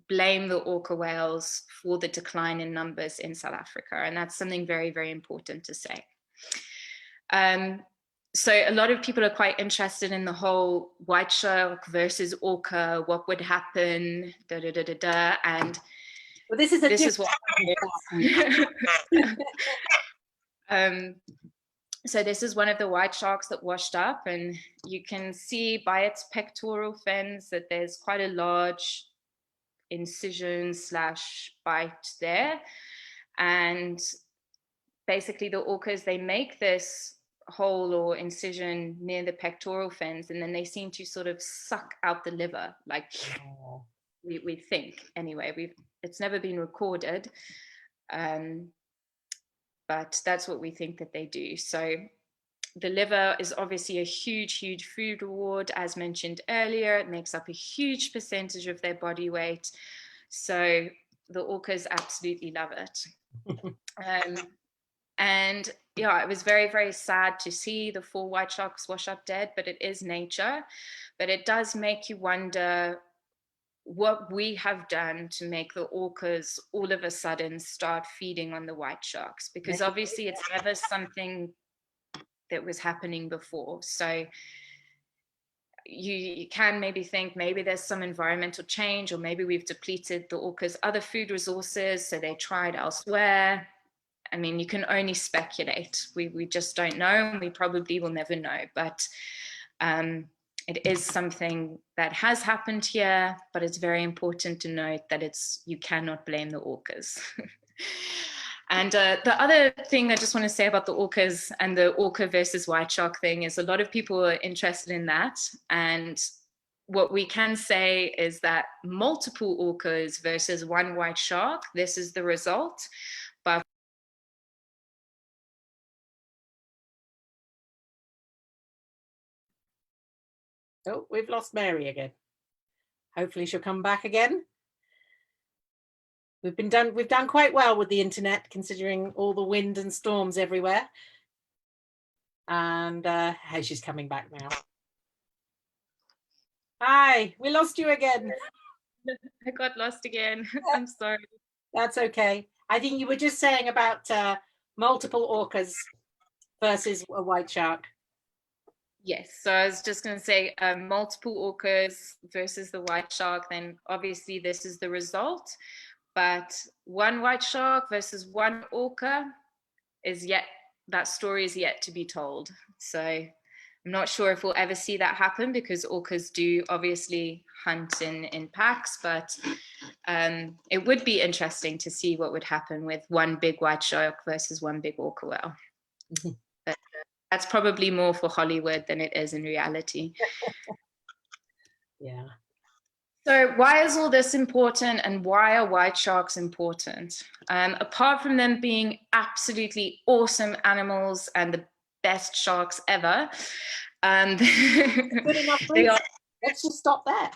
blame the orca whales for the decline in numbers in South Africa. And that's something very, very important to say. So a lot of people are quite interested in the whole white shark versus orca, what would happen, and well, this is what so this is one of the white sharks that washed up, and you can see by its pectoral fins that there's quite a large incision / bite there. And basically the orcas, they make this hole or incision near the pectoral fins, and then they seem to sort of suck out the liver, like we think anyway. It's never been recorded, but that's what we think that they do. So the liver is obviously a huge, huge food reward. As mentioned earlier, it makes up a huge percentage of their body weight. So the orcas absolutely love it. And yeah, it was very, very sad to see the 4 white sharks wash up dead, but it is nature. But it does make you wonder what we have done to make the orcas all of a sudden start feeding on the white sharks, because obviously it's never something that was happening before. So you can maybe think maybe there's some environmental change, or maybe we've depleted the orcas' other food resources, so they tried elsewhere. I mean, you can only speculate. We just don't know, and we probably will never know. But it is something that has happened here, but it's very important to note that you cannot blame the orcas. And the other thing I just want to say about the orcas and the orca versus white shark thing is a lot of people are interested in that. And what we can say is that multiple orcas versus 1 white shark, this is the result. But oh, we've lost Mary again. Hopefully she'll come back again. We've done quite well with the internet, considering all the wind and storms everywhere. And hey, she's coming back now. Hi, we lost you again. I got lost again. I'm sorry. That's okay. I think you were just saying about multiple orcas versus a white shark. Yes, so I was just going to say multiple orcas versus the white shark, then obviously this is the result. but one white shark versus one orca that story is yet to be told. So I'm not sure if we'll ever see that happen, because orcas do obviously hunt in packs, but it would be interesting to see what would happen with one big white shark versus one big orca whale. But that's probably more for Hollywood than it is in reality. Yeah. So why is all this important, and why are white sharks important? Apart from them being absolutely awesome animals and the best sharks ever, Good enough reason. Let's just stop there.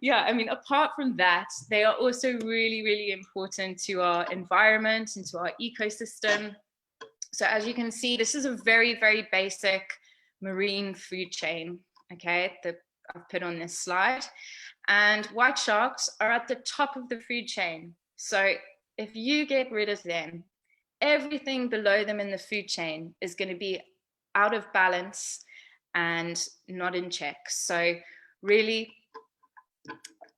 Yeah, I mean, apart from that, they are also really, really important to our environment and to our ecosystem. So as you can see, this is a very, very basic marine food chain, okay, that I've put on this slide. And white sharks are at the top of the food chain. So if you get rid of them, everything below them in the food chain is going to be out of balance and not in check. So really,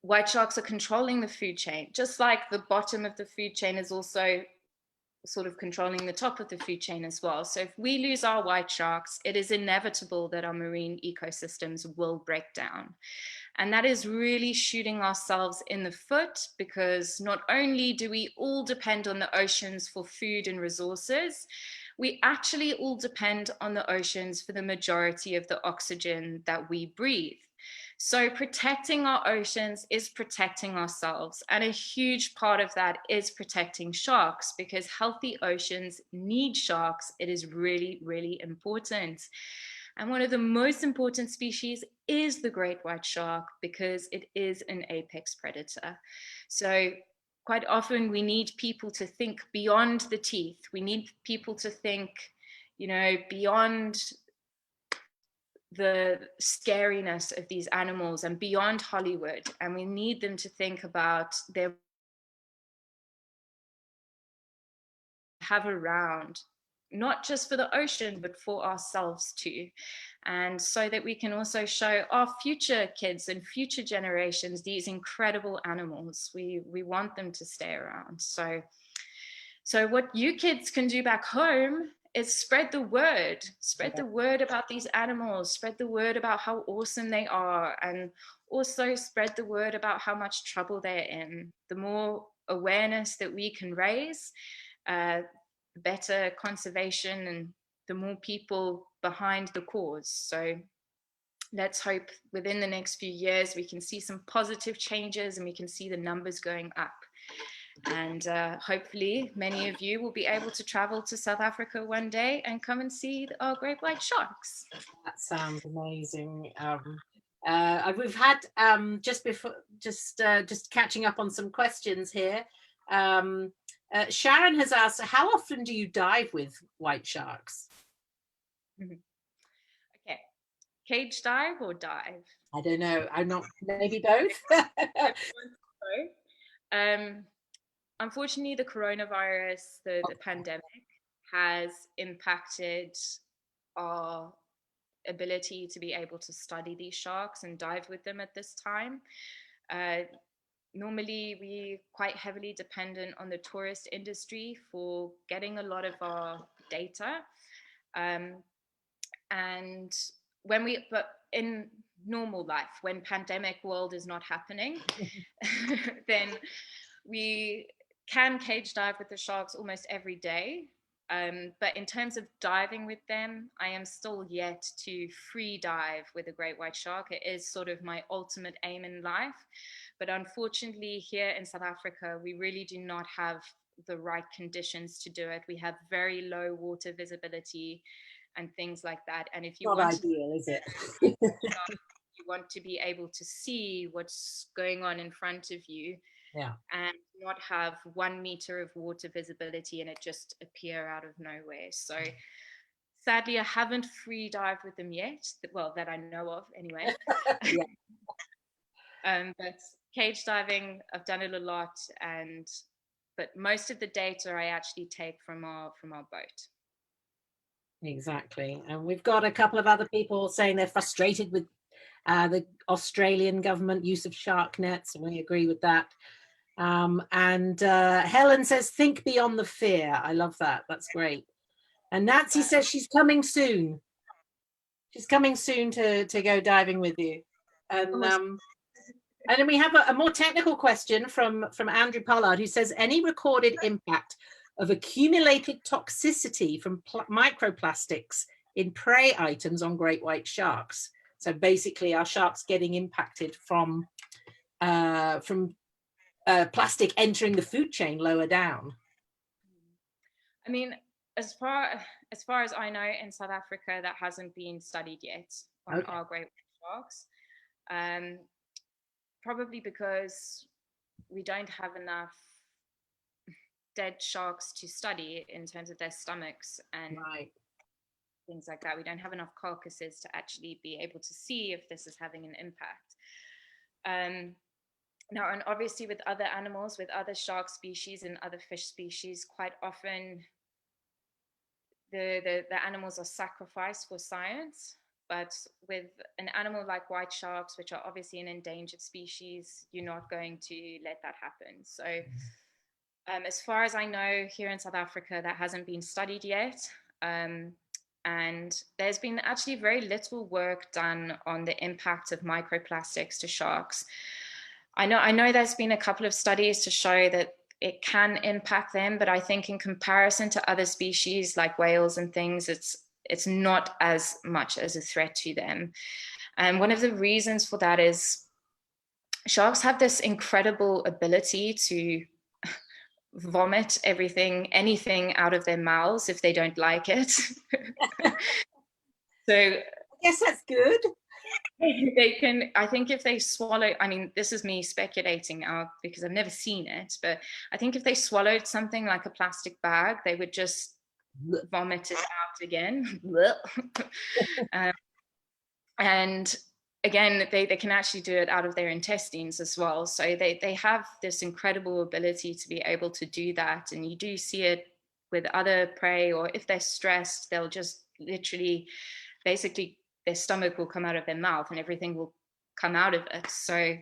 white sharks are controlling the food chain, just like the bottom of the food chain is also sort of controlling the top of the food chain as well. So if we lose our white sharks, it is inevitable that our marine ecosystems will break down. And that is really shooting ourselves in the foot, because not only do we all depend on the oceans for food and resources, we actually all depend on the oceans for the majority of the oxygen that we breathe. So protecting our oceans is protecting ourselves. And a huge part of that is protecting sharks, because healthy oceans need sharks. It is really, really important. And one of the most important species is the great white shark, because it is an apex predator. So quite often we need people to think beyond the teeth. We need people to think, beyond the scariness of these animals and beyond Hollywood. And we need them to think about their have around, not just for the ocean, but for ourselves too. And so that we can also show our future kids and future generations these incredible animals. We want them to stay around. So what you kids can do back home is spread the word about these animals, spread the word about how awesome they are, and also spread the word about how much trouble they're in. The more awareness that we can raise, the better conservation and the more people behind the cause. So let's hope within the next few years we can see some positive changes and we can see the numbers going up. And hopefully many of you will be able to travel to South Africa one day and come and see our great white sharks. That sounds amazing. We've had just catching up on some questions here. Sharon has asked, how often do you dive with white sharks? Okay, cage dive or dive? I don't know. I'm not. Maybe both. Unfortunately, the coronavirus, the pandemic, has impacted our ability to be able to study these sharks and dive with them at this time. Normally, we're quite heavily dependent on the tourist industry for getting a lot of our data. And but in normal life, when pandemic world is not happening, then we can cage dive with the sharks almost every day. But in terms of diving with them, I am still yet to free dive with a great white shark. It is sort of my ultimate aim in life. But unfortunately, here in South Africa, we really do not have the right conditions to do it. We have very low water visibility and things like that. And if you not ideal, is it? You want to be able to see what's going on in front of you, yeah, and not have 1 meter of water visibility and it just appear out of nowhere. So sadly, I haven't free dived with them yet. Well, that I know of anyway. But cage diving, I've done it a lot, but most of the data I actually take from our boat. Exactly. And we've got a couple of other people saying they're frustrated with the Australian government use of shark nets, and we agree with that. And Helen says, think beyond the fear. I love that. That's great. And Nancy says she's coming soon. She's coming soon to go diving with you. And then we have a more technical question from Andrew Pollard, who says, any recorded impact of accumulated toxicity from microplastics in prey items on great white sharks? So basically, are sharks getting impacted from plastic entering the food chain lower down? I mean, as far as I know, in South Africa, that hasn't been studied yet on our great white sharks. Probably because we don't have enough dead sharks to study in terms of their stomachs and things like that. We don't have enough carcasses to actually be able to see if this is having an impact. Now, and obviously with other animals, with other shark species and other fish species, quite often the animals are sacrificed for science. But with an animal like white sharks, which are obviously an endangered species, you're not going to let that happen. So as far as I know, here in South Africa, that hasn't been studied yet. And there's been actually very little work done on the impact of microplastics to sharks. I know there's been a couple of studies to show that it can impact them, but I think in comparison to other species like whales and things, it's not as much as a threat to them. And one of the reasons for that is sharks have this incredible ability to vomit anything out of their mouths if they don't like it. So I guess that's good. They can, I think if they swallow, I mean, this is me speculating now because I've never seen it, but I think if they swallowed something like a plastic bag, they would just vomit it out again. And again, they can actually do it out of their intestines as well. So they have this incredible ability to be able to do that. And you do see it with other prey, or if they're stressed, they'll just literally, basically, their stomach will come out of their mouth and everything will come out of it. So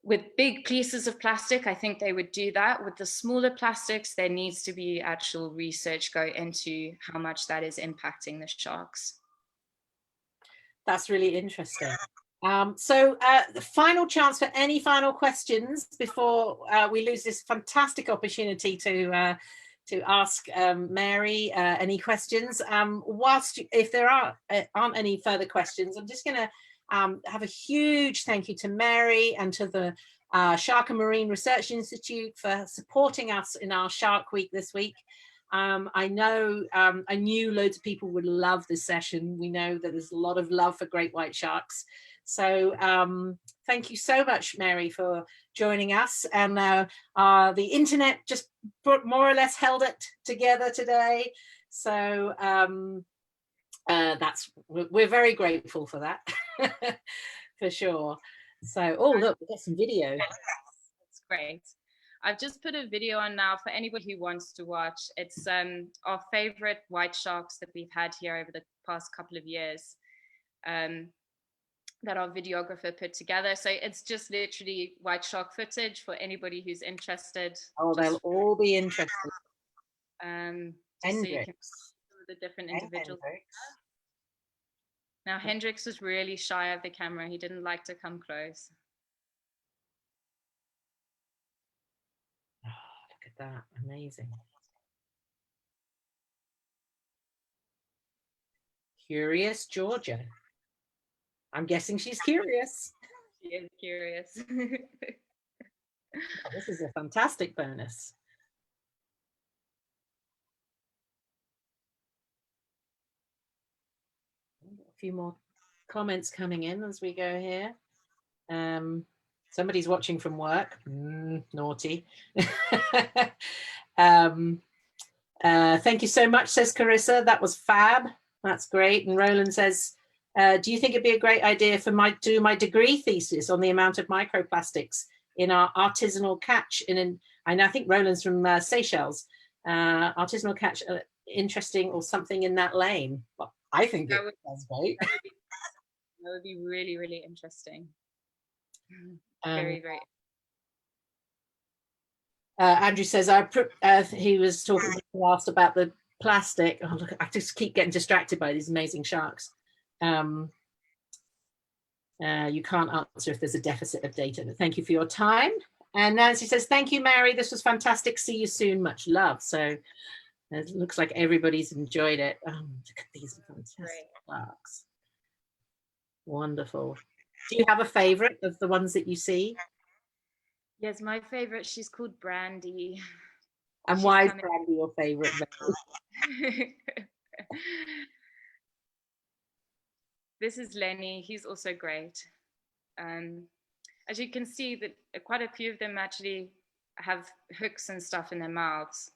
with big pieces of plastic, I think they would do that. With the smaller plastics, there needs to be actual research go into how much that is impacting the sharks. That's really interesting. So the final chance for any final questions before we lose this fantastic opportunity to ask Mary any questions. If there aren't any further questions, I'm just going to have a huge thank you to Mary and to the Shark and Marine Research Institute for supporting us in our Shark Week this week. I knew loads of people would love this session. We know that there's a lot of love for great white sharks. So thank you so much, Mary, for joining us. And the internet just more or less held it together today. So we're very grateful for that, for sure. So, oh, look, we've got some video. That's great. I've just put a video on now for anybody who wants to watch. It's our favorite white sharks that we've had here over the past couple of years that our videographer put together. So it's just literally white shark footage for anybody who's interested. Oh, they'll all be interested. Just so you can see some of the different individuals. Now, Hendrix was really shy of the camera. He didn't like to come close. Look at that, amazing. Curious Georgia. I'm guessing she's curious. She is curious. This is a fantastic bonus. A few more comments coming in as we go here. Somebody's watching from work. Naughty. Thank you so much, says Carissa. That was fab. That's great. And Roland says, do you think it'd be a great idea for do my degree thesis on the amount of microplastics in our artisanal catch? And I think Roland's from Seychelles. Artisanal catch, interesting, or something in that lane. Well, I think that's great. That would be really, really interesting. Very, very. Andrew says, he was talking last about the plastic. Oh, look, I just keep getting distracted by these amazing sharks. You can't answer if there's a deficit of data, but thank you for your time. And Nancy says, thank you, Mary. This was fantastic. See you soon. Much love. So it looks like everybody's enjoyed it. Look at these fantastic sharks. Wonderful. Do you have a favorite of the ones that you see? Yes, my favorite, she's called Brandy. And why is Brandy your favorite? This is Lenny. He's also great. As you can see, that quite a few of them actually have hooks and stuff in their mouths,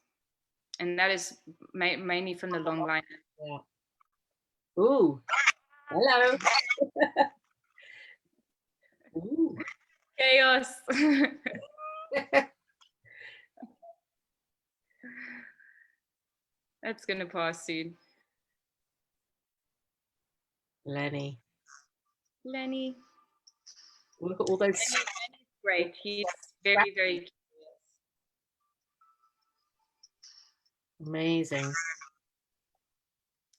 and that is mainly from the long line. Yeah. Ooh, hello. Ooh. Chaos. That's gonna pass soon. Lenny. Look at all those. Lenny's great. He's very, very curious. Amazing.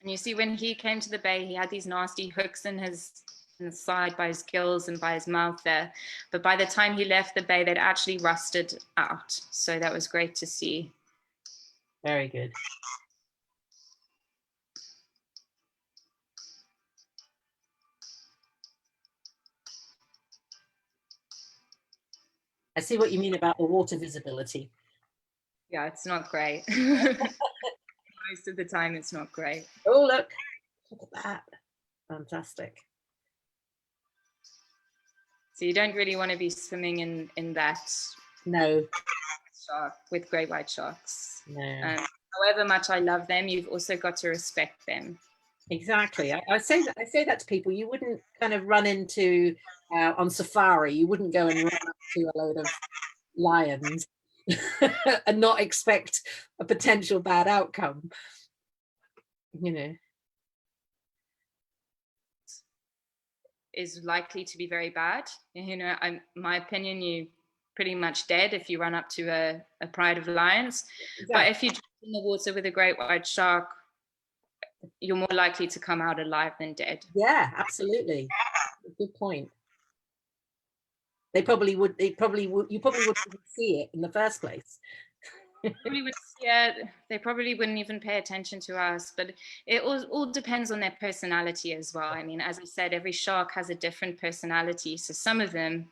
And you see, when he came to the bay, he had these nasty hooks in his side by his gills and by his mouth there. But by the time he left the bay, they'd actually rusted out. So that was great to see. Very good. I see what you mean about the water visibility. Yeah, it's not great. Most of the time, it's not great. Oh, look at that. Fantastic. So you don't really want to be swimming in that. No. Shark with great white sharks. No. However much I love them, you've also got to respect them. Exactly. I say that to people. You wouldn't kind of run into on safari. You wouldn't go and run up to a load of lions and not expect a potential bad outcome. You know, is likely to be very bad. You know, my opinion, you pretty much dead if you run up to a pride of lions. Exactly. But if you jump in the water with a great white shark, you're more likely to come out alive than dead. Yeah, absolutely. Good point. You probably wouldn't see it in the first place. They probably wouldn't even pay attention to us, but it all depends on their personality as well. I mean, as I said, every shark has a different personality. So some of them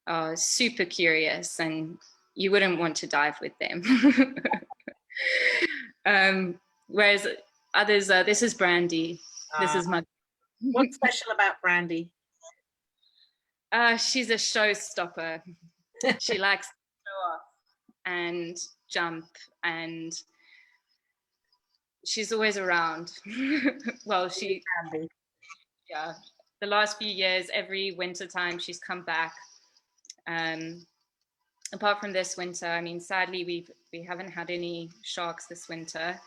are super curious and you wouldn't want to dive with them. Whereas others, this is Brandy. This is my. What's special about Brandy? She's a showstopper. She likes to show off and jump, and she's always around. Well, yeah, the last few years, every winter time she's come back. Apart from this winter, I mean, sadly, we haven't had any sharks this winter.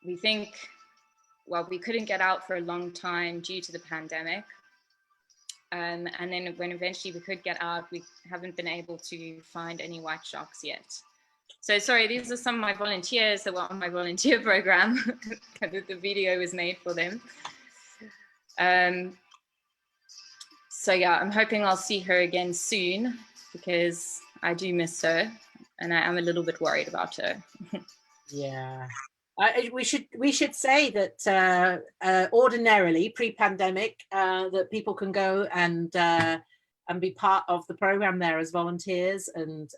We think, well, we couldn't get out for a long time due to the pandemic. And then when eventually we could get out, we haven't been able to find any white sharks yet. So sorry, these are some of my volunteers that were on my volunteer program. The video was made for them. So yeah, I'm hoping I'll see her again soon because I do miss her and I am a little bit worried about her. Yeah. We should say that ordinarily pre-pandemic that people can go and be part of the program there as volunteers and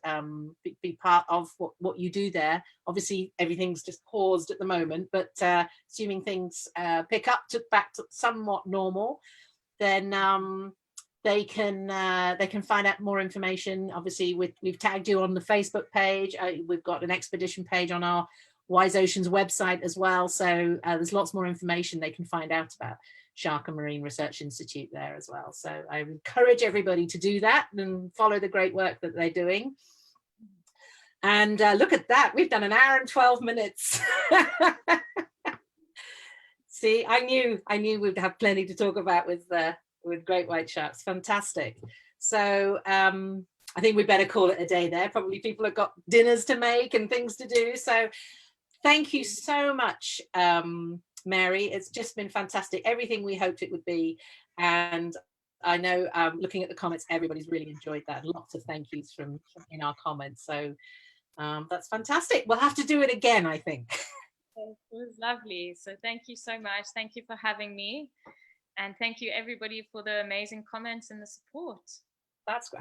be part of what you do there. Obviously everything's just paused at the moment, but assuming things pick up back to somewhat normal, then they can find out more information. Obviously we've tagged you on the Facebook page. We've got an expedition page on our WiseOceans website as well, so there's lots more information they can find out about Shark and Marine Research Institute there as well. So I encourage everybody to do that and follow the great work that they're doing. And look at that, we've done an hour and 12 minutes. See, I knew we'd have plenty to talk about with great white sharks. Fantastic. So I think we better call it a day there. Probably people have got dinners to make and things to do. So thank you so much, Mary. It's just been fantastic. Everything we hoped it would be. And I know looking at the comments, everybody's really enjoyed that. Lots of thank yous from in our comments. So that's fantastic. We'll have to do it again, I think. It was lovely. So thank you so much. Thank you for having me. And thank you everybody for the amazing comments and the support. That's great.